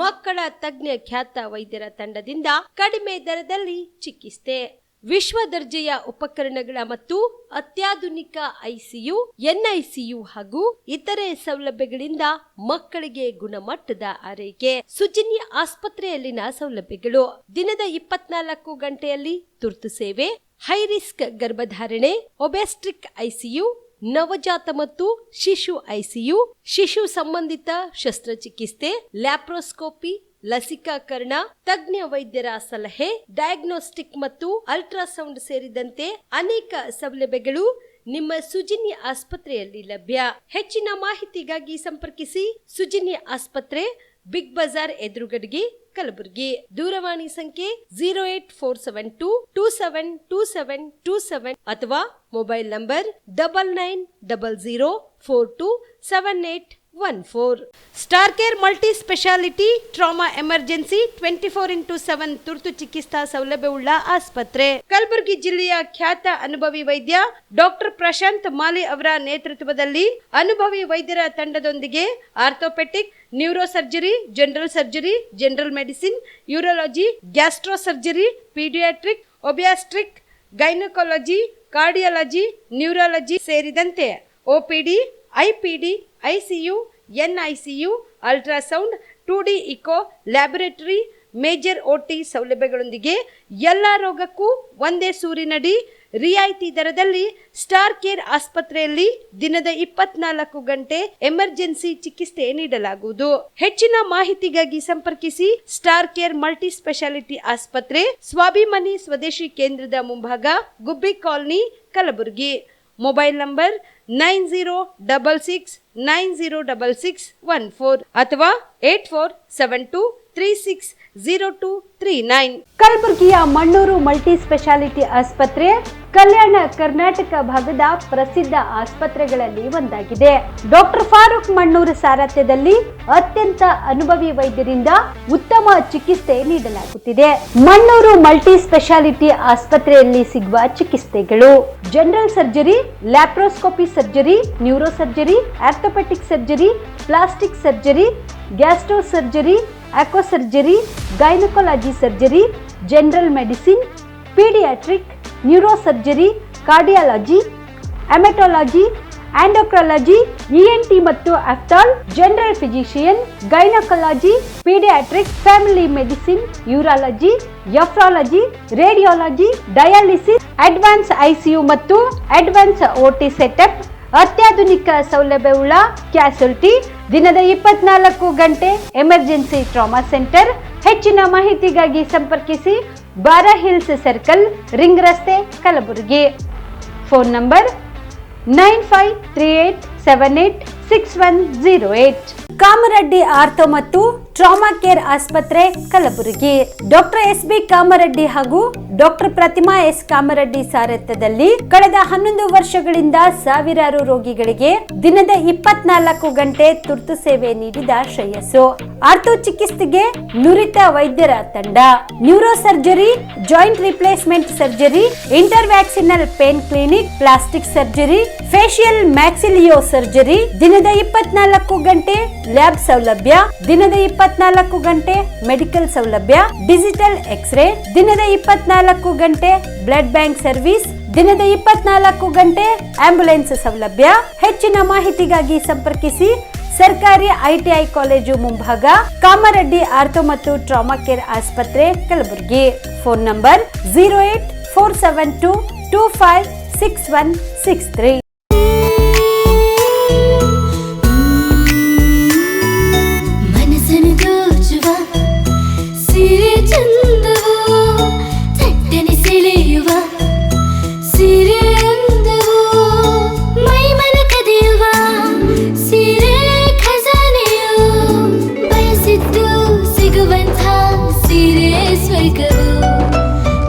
ಮಕ್ಕಳ ತಜ್ಞ ಖ್ಯಾತ ವೈದ್ಯರ ತಂಡದಿಂದ ಕಡಿಮೆ ದರದಲ್ಲಿ ಚಿಕಿತ್ಸೆ. ವಿಶ್ವ ದರ್ಜೆಯ ಉಪಕರಣಗಳ ಮತ್ತು ಅತ್ಯಾಧುನಿಕ ICU, NICU ಹಾಗೂ ಇತರೆ ಸೌಲಭ್ಯಗಳಿಂದ ಮಕ್ಕಳಿಗೆ ಗುಣಮಟ್ಟದ ಆರೈಕೆ. ಸುಜ್ನಿ ಆಸ್ಪತ್ರೆಯಲ್ಲಿನ ಸೌಲಭ್ಯಗಳು: ದಿನದ 24 ಗಂಟೆಯಲ್ಲಿ ತುರ್ತು ಸೇವೆ, ಹೈ ರಿಸ್ಕ್ ಗರ್ಭಧಾರಣೆ, ಒಬೆಸ್ಟ್ರಿಕ್ ICU, ನವಜಾತ ಮತ್ತು ಶಿಶು ICU, ಶಿಶು ಸಂಬಂಧಿತ ಶಸ್ತ್ರಚಿಕಿತ್ಸೆ, ಲ್ಯಾಪ್ರೋಸ್ಕೋಪಿ, ಲಸಿಕಾಕರಣ, ತಜ್ಞ ವೈದ್ಯರ ಸಲಹೆ, ಡಯಾಗ್ನೋಸ್ಟಿಕ್ ಮತ್ತು ಅಲ್ಟ್ರಾಸೌಂಡ್ ಸೇರಿದಂತೆ ಅನೇಕ ಸೌಲಭ್ಯಗಳು ನಿಮ್ಮ ಸುಜಿನಿ ಆಸ್ಪತ್ರೆಯಲ್ಲಿ ಲಭ್ಯ. ಹೆಚ್ಚಿನ ಮಾಹಿತಿಗಾಗಿ ಸಂಪರ್ಕಿಸಿ ಸುಜಿನಿ ಆಸ್ಪತ್ರೆ, ಬಿಗ್ ಬಜಾರ್ ಎದುರುಗಡೆಗೆ, ಕಲಬುರಗಿ. ದೂರವಾಣಿ ಸಂಖ್ಯೆ 08472272727 ಅಥವಾ mobile number 9900427814. Star care multi speciality trauma emergency 24x7 ತುರ್ತು ಚಿಕಿತ್ಸಾ ಸೌಲಭ್ಯವುಳ್ಳ ಆಸ್ಪತ್ರೆ. ಕಲಬುರಗಿ ಜಿಲ್ಲೆಯ ಖ್ಯಾತ ಅನುಭವಿ ವೈದ್ಯ ಡಾಕ್ಟರ್ ಪ್ರಶಾಂತ್ ಮಾಲಿ ಅವರ ನೇತೃತ್ವದಲ್ಲಿ ಅನುಭವಿ ವೈದ್ಯರ ತಂಡದೊಂದಿಗೆ orthopaedic, neuro surgery, general surgery, general medicine, urology, gastro surgery, paediatric, obstetric, gynaecology, cardiology, neurology ಸೇರಿದಂತೆ OPD, IPD, ICU, NICU, ultrasound, 2D echo, laboratory, major OT ಸೌಲಭ್ಯಗಳೊಂದಿಗೆ ಎಲ್ಲ ರೋಗಕ್ಕೂ ಒಂದೇ ಸೂರಿನಡಿ ರಿಯಾಯಿತಿ ದರದಲ್ಲಿ ಸ್ಟಾರ್ ಕೇರ್ ಆಸ್ಪತ್ರೆಯಲ್ಲಿ ದಿನದ 24 ಗಂಟೆ ಎಮರ್ಜೆನ್ಸಿ ಚಿಕಿತ್ಸೆ ನೀಡಲಾಗುವುದು. ಹೆಚ್ಚಿನ ಮಾಹಿತಿಗಾಗಿ ಸಂಪರ್ಕಿಸಿ ಸ್ಟಾರ್ ಕೇರ್ ಮಲ್ಟಿ ಸ್ಪೆಷಾಲಿಟಿ ಆಸ್ಪತ್ರೆ, ಸ್ವಾಭಿಮಾನಿ ಸ್ವದೇಶಿ ಕೇಂದ್ರದ ಮುಂಭಾಗ, ಗುಬ್ಬಿ ಕಾಲನಿ, ಕಲಬುರಗಿ. ಮೊಬೈಲ್ ನಂಬರ್ 9066906614 ಅಥವಾ 8472360239. ಕಲಬುರಗಿಯ ಮಣ್ಣೂರು ಮಲ್ಟಿ ಸ್ಪೆಷಾಲಿಟಿ ಆಸ್ಪತ್ರೆ ಕಲ್ಯಾಣ ಕರ್ನಾಟಕ ಭಾಗದ ಪ್ರಸಿದ್ಧ ಆಸ್ಪತ್ರೆಗಳಲ್ಲಿ ಒಂದಾಗಿದೆ. ಡಾಕ್ಟರ್ ಫಾರೂಕ್ ಮಣ್ಣೂರು ಸಾರಥ್ಯದಲ್ಲಿ ಅತ್ಯಂತ ಅನುಭವಿ ವೈದ್ಯರಿಂದ ಉತ್ತಮ ಚಿಕಿತ್ಸೆ ನೀಡಲಾಗುತ್ತಿದೆ. ಮಣ್ಣೂರು ಮಲ್ಟಿ ಸ್ಪೆಷಾಲಿಟಿ ಆಸ್ಪತ್ರೆಯಲ್ಲಿ ಸಿಗುವ ಚಿಕಿತ್ಸೆಗಳು: general surgery, laparoscopy surgery, neuro surgery, orthopaedic surgery, plastic surgery, gastro surgery, aqua surgery, gynaecology surgery, general medicine, paediatric, neuro surgery, cardiology, haematology, endocrinology, ENT ಮತ್ತು ophthal, general physician, gynaecology, paediatric, family medicine, urology, nephrology, radiology, dialysis, advance ICU ಮತ್ತು advance OT setup, ಅತ್ಯಾಧುನಿಕ ಸೌಲಭ್ಯವುಳ್ಳ ಕ್ಯಾಸುಲಿಟಿ, ದಿನದ 24 ಗಂಟೆ emergency trauma centre. ಹೆಚ್ಚಿನ ಮಾಹಿತಿಗಾಗಿ ಸಂಪರ್ಕಿಸಿ ಬಾರಾ hills circle, ring ರಸ್ತೆ, Kalaburagi. Phone number 9538786108. Kamareddy ortho ಮತ್ತು ಟ್ರಾಮಾ ಕೇರ್ ಆಸ್ಪತ್ರೆ, ಕಲಬುರಗಿ. ಡಾಕ್ಟರ್ SB ಕಾಮರೆಡ್ಡಿ ಹಾಗೂ ಡಾಕ್ಟರ್ ಪ್ರತಿಮಾ S ಕಾಮರೆಡ್ಡಿ ಸಾರಥ್ಯದಲ್ಲಿ ಕಳೆದ 11 ವರ್ಷಗಳಿಂದ ಸಾವಿರಾರು ರೋಗಿಗಳಿಗೆ ದಿನದ 24 ಗಂಟೆ ತುರ್ತು ಸೇವೆ ನೀಡಿದ ಶ್ರೇಯಸ್ಸು. ಆರ್ಥೋ ಚಿಕಿತ್ಸೆಗೆ ನುರಿತ ವೈದ್ಯರ ತಂಡ, neuro surgery, joint replacement surgery, interventional pain clinic, plastic surgery, facial maxillo surgery, ದಿನದ 24 ಗಂಟೆ ಲ್ಯಾಬ್ ಸೌಲಭ್ಯ, ದಿನದ 24 ಗಂಟೆ ಮೆಡಿಕಲ್ ಸೌಲಭ್ಯ, ಡಿಜಿಟಲ್ ಎಕ್ಸ್ರೇ, ದಿನದ 24 ಗಂಟೆ ಬ್ಲಡ್ ಬ್ಯಾಂಕ್ ಸರ್ವಿಸ್, ದಿನದ 24 ಗಂಟೆ ಆಂಬ್ಯುಲೆನ್ಸ್ ಸೌಲಭ್ಯ. ಹೆಚ್ಚಿನ ಮಾಹಿತಿಗಾಗಿ ಸಂಪರ್ಕಿಸಿ ಸರ್ಕಾರಿ ITI ಕಾಲೇಜು ಮುಂಭಾಗ, ಕಾಮರೆಡ್ಡಿ ಆರ್ಥೋ ಮತ್ತು ಟ್ರಾಮಾ ಕೇರ್ ಆಸ್ಪತ್ರೆ, ಕಲಬುರಗಿ. Phone number 08472256163.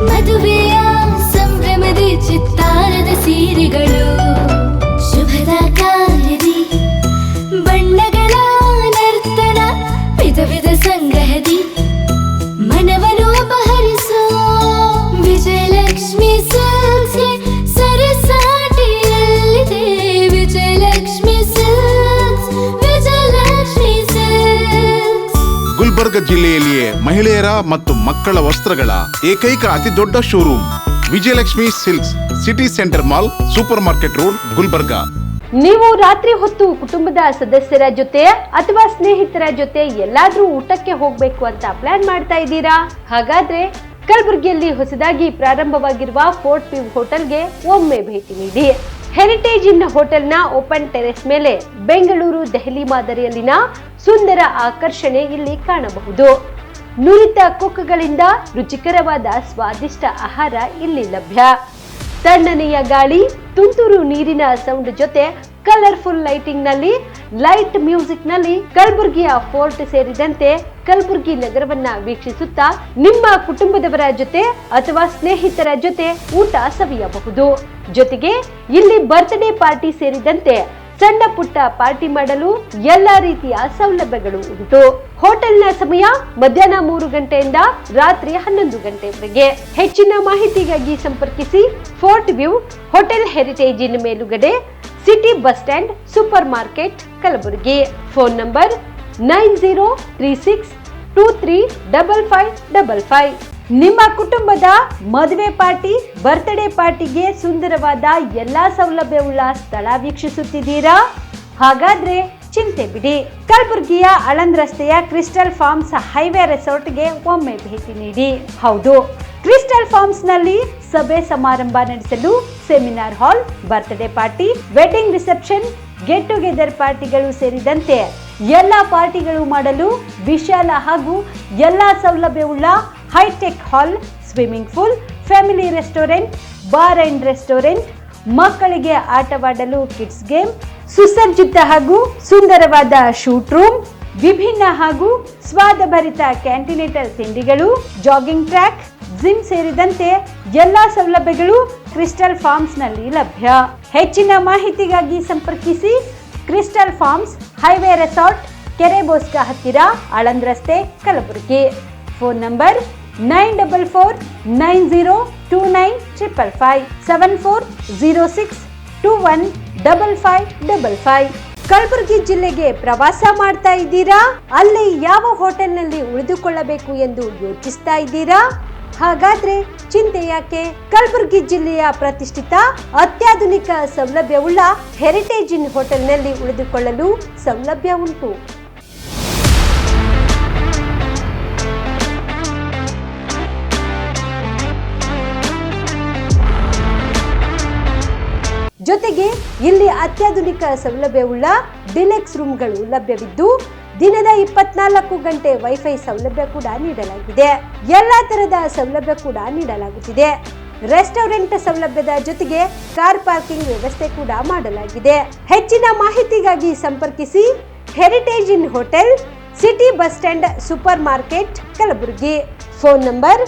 ಮದುವೆಯ ಸಂಭ್ರಮದ ಚಿತ್ತಾರದ ಸೀರೆಗಳು, ಶುಭದ ಕಾರ್ಯದಿ ಬಣ್ಣಗಳ ನರ್ತನ, ವಿಧ ವಿಧ ಸಂಗ್ರಹದಿ ಮನವನ್ನು ಅಪಹರಿಸೋ ವಿಜಯಲಕ್ಷ್ಮಿ ಸಿಲ್ಕ್ಸ್ ಸರಸಾಟಿಯಲ್ಲಿದೆ. Vijayalakshmi silks, Vijayalakshmi silks. ಗುಲ್ಬರ್ಗ ಜಿಲ್ಲೆಯಲ್ಲಿಯೇ ಮಹಿಳೆಯರ ಮತ್ತು ಮಕ್ಕಳ ವಸ್ತ್ರಗಳ ಏಕೈಕ ಅತಿ ದೊಡ್ಡ showroom Vijayalakshmi silks, city centre mall, supermarket road, Gulbarga. ನೀವು ರಾತ್ರಿ ಹೊತ್ತು ಕುಟುಂಬದ ಸದಸ್ಯರ ಜೊತೆ ಅಥವಾ ಸ್ನೇಹಿತರ ಜೊತೆ ಎಲ್ಲಾದ್ರೂ ಊಟಕ್ಕೆ ಹೋಗ್ಬೇಕು ಅಂತ ಪ್ಲಾನ್ ಮಾಡ್ತಾ ಇದ್ದೀರಾ? ಹಾಗಾದ್ರೆ ಕಲಬುರಗಿಯಲ್ಲಿ ಹೊಸದಾಗಿ ಪ್ರಾರಂಭವಾಗಿರುವ ಫೋರ್ಟ್ ವ್ಯೂ ಹೋಟೆಲ್ಗೆ ಒಮ್ಮೆ ಭೇಟಿ ನೀಡಿ. ಹೆರಿಟೇಜ್ ಇನ್ ಹೋಟೆಲ್ನ ಓಪನ್ ಟೆರೆಸ್ ಮೇಲೆ ಬೆಂಗಳೂರು ದೆಹಲಿ ಮಾದರಿಯಲ್ಲಿನ ಸುಂದರ ಆಕರ್ಷಣೆ ಇಲ್ಲಿ ಕಾಣಬಹುದು. ನುರಿತ ಕುಕ್ಗಳಿಂದ ರುಚಿಕರವಾದ ಸ್ವಾದಿಷ್ಟ ಆಹಾರ ಇಲ್ಲಿ ಲಭ್ಯ. ತಣ್ಣನೆಯ ಗಾಳಿ, ತುಂತುರು ನೀರಿನ ಸೌಂಡ್ ಜೊತೆ ಕಲರ್ಫುಲ್ ಲೈಟಿಂಗ್ ನಲ್ಲಿ, ಲೈಟ್ ಮ್ಯೂಸಿಕ್ ನಲ್ಲಿ ಕಲಬುರಗಿಯ ಫೋರ್ಟ್ ಸೇರಿದಂತೆ ಕಲಬುರಗಿ ನಗರವನ್ನ ವೀಕ್ಷಿಸುತ್ತಾ ನಿಮ್ಮ ಕುಟುಂಬದವರ ಜೊತೆ ಅಥವಾ ಸ್ನೇಹಿತರ ಜೊತೆ ಊಟ ಸವಿಯಬಹುದು. ಜೊತೆಗೆ ಇಲ್ಲಿ ಬರ್ತ್ಡೇ ಪಾರ್ಟಿ ಸೇರಿದಂತೆ ಸಣ್ಣ ಪುಟ್ಟ ಪಾರ್ಟಿ ಮಾಡಲು ಎಲ್ಲಾ ರೀತಿಯ ಸೌಲಭ್ಯಗಳು ಉಂಟು. ಹೋಟೆಲ್ನ ಸಮಯ ಮಧ್ಯಾಹ್ನ 3 ಗಂಟೆಯಿಂದ ರಾತ್ರಿ 11 ಗಂಟೆವರೆಗೆ. ಹೆಚ್ಚಿನ ಮಾಹಿತಿಗಾಗಿ ಸಂಪರ್ಕಿಸಿ ಫೋರ್ಟ್ ವ್ಯೂ ಹೋಟೆಲ್ ಹೆರಿಟೇಜ್ ಇನ್ ಮೇಲುಗಡೆ, city bus stand, super market, Kalaburagi. Phone number 9036235555. ನಿಮ್ಮ ಕುಟುಂಬದ ಮದುವೆ ಪಾರ್ಟಿ, ಬರ್ತ್ಡೇ ಪಾರ್ಟಿಗೆ ಸುಂದರವಾದ ಎಲ್ಲಾ ಸೌಲಭ್ಯವುಳ್ಳ ಸ್ಥಳ ವೀಕ್ಷಿಸುತ್ತಿದ್ದೀರಾ? ಹಾಗಾದ್ರೆ ಚಿಂತೆ ಬಿಡಿ. ಕಲಬುರಗಿಯ ಆಳಂದ್ ರಸ್ತೆಯ ಕ್ರಿಸ್ಟಲ್ ಫಾರ್ಮ್ಸ್ ಹೈವೇ ರೆಸಾರ್ಟ್ಗೆ ಒಮ್ಮೆ ಭೇಟಿ ನೀಡಿ. ಹೌದು, ಕ್ರಿಸ್ಟಲ್ ಫಾರ್ಮ್ಸ್ ನಲ್ಲಿ ಸಭೆ ಸಮಾರಂಭ ನಡೆಸಲು seminar hall, birthday party, wedding reception, get together ಪಾರ್ಟಿಗಳು ಸೇರಿದಂತೆ ಎಲ್ಲ ಪಾರ್ಟಿಗಳು ಮಾಡಲು ವಿಶಾಲ ಹಾಗೂ ಎಲ್ಲ ಸೌಲಭ್ಯವುಳ್ಳ hi-tech hall, swimming pool, family restaurant, bar and restaurant, ಮಕ್ಕಳಿಗೆ ಆಟವಾಡಲು ಕಿಡ್ಸ್ ಗೇಮ್, ಸುಸಜ್ಜಿತ ಹಾಗೂ ಸುಂದರವಾದ ಶೂಟ್ ರೂಮ್, ವಿಭಿನ್ನ ಹಾಗೂ ಸ್ವಾದಭರಿತ ಕ್ಯಾಂಟಿನೇಟರ್ ತಿಂಡಿಗಳು, ಜಾಗಿಂಗ್ ಟ್ರ್ಯಾಕ್, ಜಿಮ್ ಸೇರಿದಂತೆ ಎಲ್ಲಾ ಸೌಲಭ್ಯಗಳು ಕ್ರಿಸ್ಟಲ್ ಫಾರ್ಮ್ಸ್ ನಲ್ಲಿ ಲಭ್ಯ. ಹೆಚ್ಚಿನ ಮಾಹಿತಿಗಾಗಿ ಸಂಪರ್ಕಿಸಿ ಕ್ರಿಸ್ಟಲ್ ಫಾರ್ಮ್ಸ್ ಹೈವೇ ರೆಸಾರ್ಟ್, ಕೆರೆ ಬೋಸ್ಕ ಹತ್ತಿರ, ಆಳಂದ್ ರಸ್ತೆ, ಕಲಬುರಗಿ. Phone number 9490295555 7406215555. ಕಲಬುರಗಿ ಜಿಲ್ಲೆಗೆ ಪ್ರವಾಸ ಮಾಡ್ತಾ ಇದ್ದೀರಾ? ಅಲ್ಲಿ ಯಾವ ಹೋಟೆಲ್ನಲ್ಲಿ ಉಳಿದುಕೊಳ್ಳಬೇಕು ಎಂದು ಯೋಚಿಸ್ತಾ ಇದ್ದೀರಾ? ಹಾಗಾದ್ರೆ ಚಿಂತೆ ಯಾಕೆ? ಕಲಬುರಗಿ ಜಿಲ್ಲೆಯ ಪ್ರತಿಷ್ಠಿತ ಅತ್ಯಾಧುನಿಕ ಸೌಲಭ್ಯವುಳ್ಳ ಹೆರಿಟೇಜ್ ಇನ್ ಹೋಟೆಲ್ನಲ್ಲಿ ಉಳಿದುಕೊಳ್ಳಲು ಸೌಲಭ್ಯ ಉಂಟು. ಜೊತೆಗೆ ಇಲ್ಲಿ ಅತ್ಯಾಧುನಿಕ ಸೌಲಭ್ಯವುಳ್ಳ ಡಿಲೆಕ್ಸ್ ರೂಮ್ಗಳು ಲಭ್ಯವಿದ್ದು ದಿನದ 24 ಗಂಟೆ ವೈಫೈ ಸೌಲಭ್ಯ ಕೂಡ ನೀಡಲಾಗಿದೆ. ಎಲ್ಲಾ ತರದ ಸೌಲಭ್ಯ ಕೂಡ ನೀಡಲಾಗುತ್ತಿದೆ. ರೆಸ್ಟೋರೆಂಟ್ ಸೌಲಭ್ಯದ ಜೊತೆಗೆ ಕಾರ್ ಪಾರ್ಕಿಂಗ್ ವ್ಯವಸ್ಥೆ ಕೂಡ ಮಾಡಲಾಗಿದೆ. ಹೆಚ್ಚಿನ ಮಾಹಿತಿಗಾಗಿ ಸಂಪರ್ಕಿಸಿ heritage inn hotel, city bus stand, super market, Kalaburagi. Phone number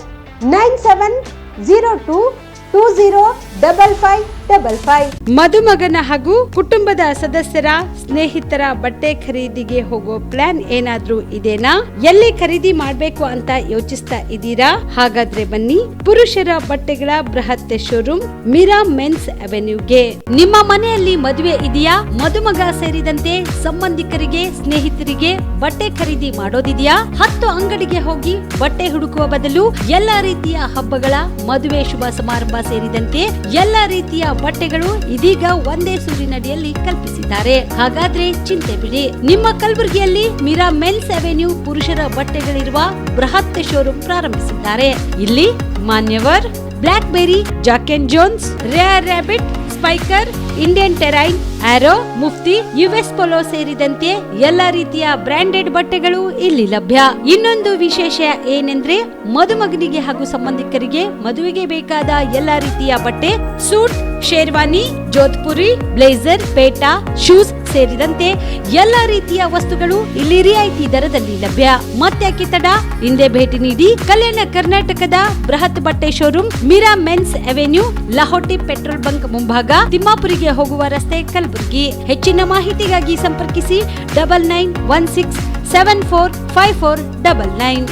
9702205555. ಮದುಮಗನ ಹಾಗೂ ಕುಟುಂಬದ ಸದಸ್ಯರ ಸ್ನೇಹಿತರ ಬಟ್ಟೆ ಖರೀದಿಗೆ ಹೋಗೋ ಪ್ಲಾನ್ ಏನಾದ್ರೂ ಇದೆನಾ? ಎಲ್ಲಿ ಖರೀದಿ ಮಾಡ್ಬೇಕು ಅಂತ ಯೋಚಿಸ್ತಾ ಇದ್ದೀರಾ? ಹಾಗಾದ್ರೆ ಬನ್ನಿ ಪುರುಷರ ಬಟ್ಟೆಗಳ ಬೃಹತ್ ಶೋರೂಮ್ ಮೀರಾ ಮೆನ್ಸ್ ಅವೆನ್ಯೂಗೆ. ನಿಮ್ಮ ಮನೆಯಲ್ಲಿ ಮದುವೆ ಇದೆಯಾ? ಮದುಮಗ ಸೇರಿದಂತೆ ಸಂಬಂಧಿಕರಿಗೆ, ಸ್ನೇಹಿತರಿಗೆ ಬಟ್ಟೆ ಖರೀದಿ ಮಾಡೋದಿದೆಯಾ? 10 ಅಂಗಡಿಗೆ ಹೋಗಿ ಬಟ್ಟೆ ಹುಡುಕುವ ಬದಲು ಎಲ್ಲಾ ರೀತಿಯ ಹಬ್ಬಗಳ, ಮದುವೆ, ಶುಭ ಸಮಾರಂಭ ಸೇರಿದಂತೆ ಎಲ್ಲ ರೀತಿಯ ಬಟ್ಟೆಗಳು ಇದೀಗ ಒಂದೇ ಸೂರಿನಡಿಯಲ್ಲಿ ಕಲ್ಪಿಸಿದ್ದಾರೆ. ಹಾಗಾದ್ರೆ ಚಿಂತೆ ಬಿಡಿ. ನಿಮ್ಮ ಕಲಬುರಗಿಯಲ್ಲಿ ಮೀರಾ ಮೆನ್ಸ್ ಅವೆನ್ಯೂ ಪುರುಷರ ಬಟ್ಟೆಗಳಿರುವ ಬೃಹತ್ ಶೋರೂಮ್ ಪ್ರಾರಂಭಿಸಿದ್ದಾರೆ. ಇಲ್ಲಿ Manyavar, block berry, Jack and Jones, rare rabbit, Spykar, Indian Terrain, Arrow, Mufti, US Polo ಸೇರಿದಂತೆ ಎಲ್ಲಾ ರೀತಿಯ ಬ್ರಾಂಡೆಡ್ ಬಟ್ಟೆಗಳು ಇಲ್ಲಿ ಲಭ್ಯ. ಇನ್ನೊಂದು ವಿಶೇಷ ಏನೆಂದ್ರೆ ಮದುಮಗನಿಗೆ ಹಾಗೂ ಸಂಬಂಧಿಕರಿಗೆ ಮದುವೆಗೆ ಬೇಕಾದ ಎಲ್ಲಾ ರೀತಿಯ ಬಟ್ಟೆ, ಸೂಟ್, ಶೇರ್ವಾನಿ, ಜೋಧ್ಪುರಿ, ಬ್ಲೇಸರ್, ಪೇಟಾ, ಶೂಸ್ ಸೇರಿದಂತೆ ಎಲ್ಲಾ ರೀತಿಯ ವಸ್ತುಗಳು ಇಲ್ಲಿ ರಿಯಾಯಿತಿ ದರದಲ್ಲಿ ಲಭ್ಯ. ಮತ್ತ್ಯಾಕೆ ತಡ? ಹಿಂದೆ ಭೇಟಿ ನೀಡಿ. ಕಲ್ಯಾಣ ಕರ್ನಾಟಕದ ಬೃಹತ್ ಬಟ್ಟೆ showroom Meera men's avenue, Lahoti petrol bunk ಮುಂಭಾಗ, ತಿಮ್ಮಾಪುರಿಗೆ ಹೋಗುವ ರಸ್ತೆ, ಕಲಬುರಗಿ. ಹೆಚ್ಚಿನ ಮಾಹಿತಿಗಾಗಿ ಸಂಪರ್ಕಿಸಿ 9916745499.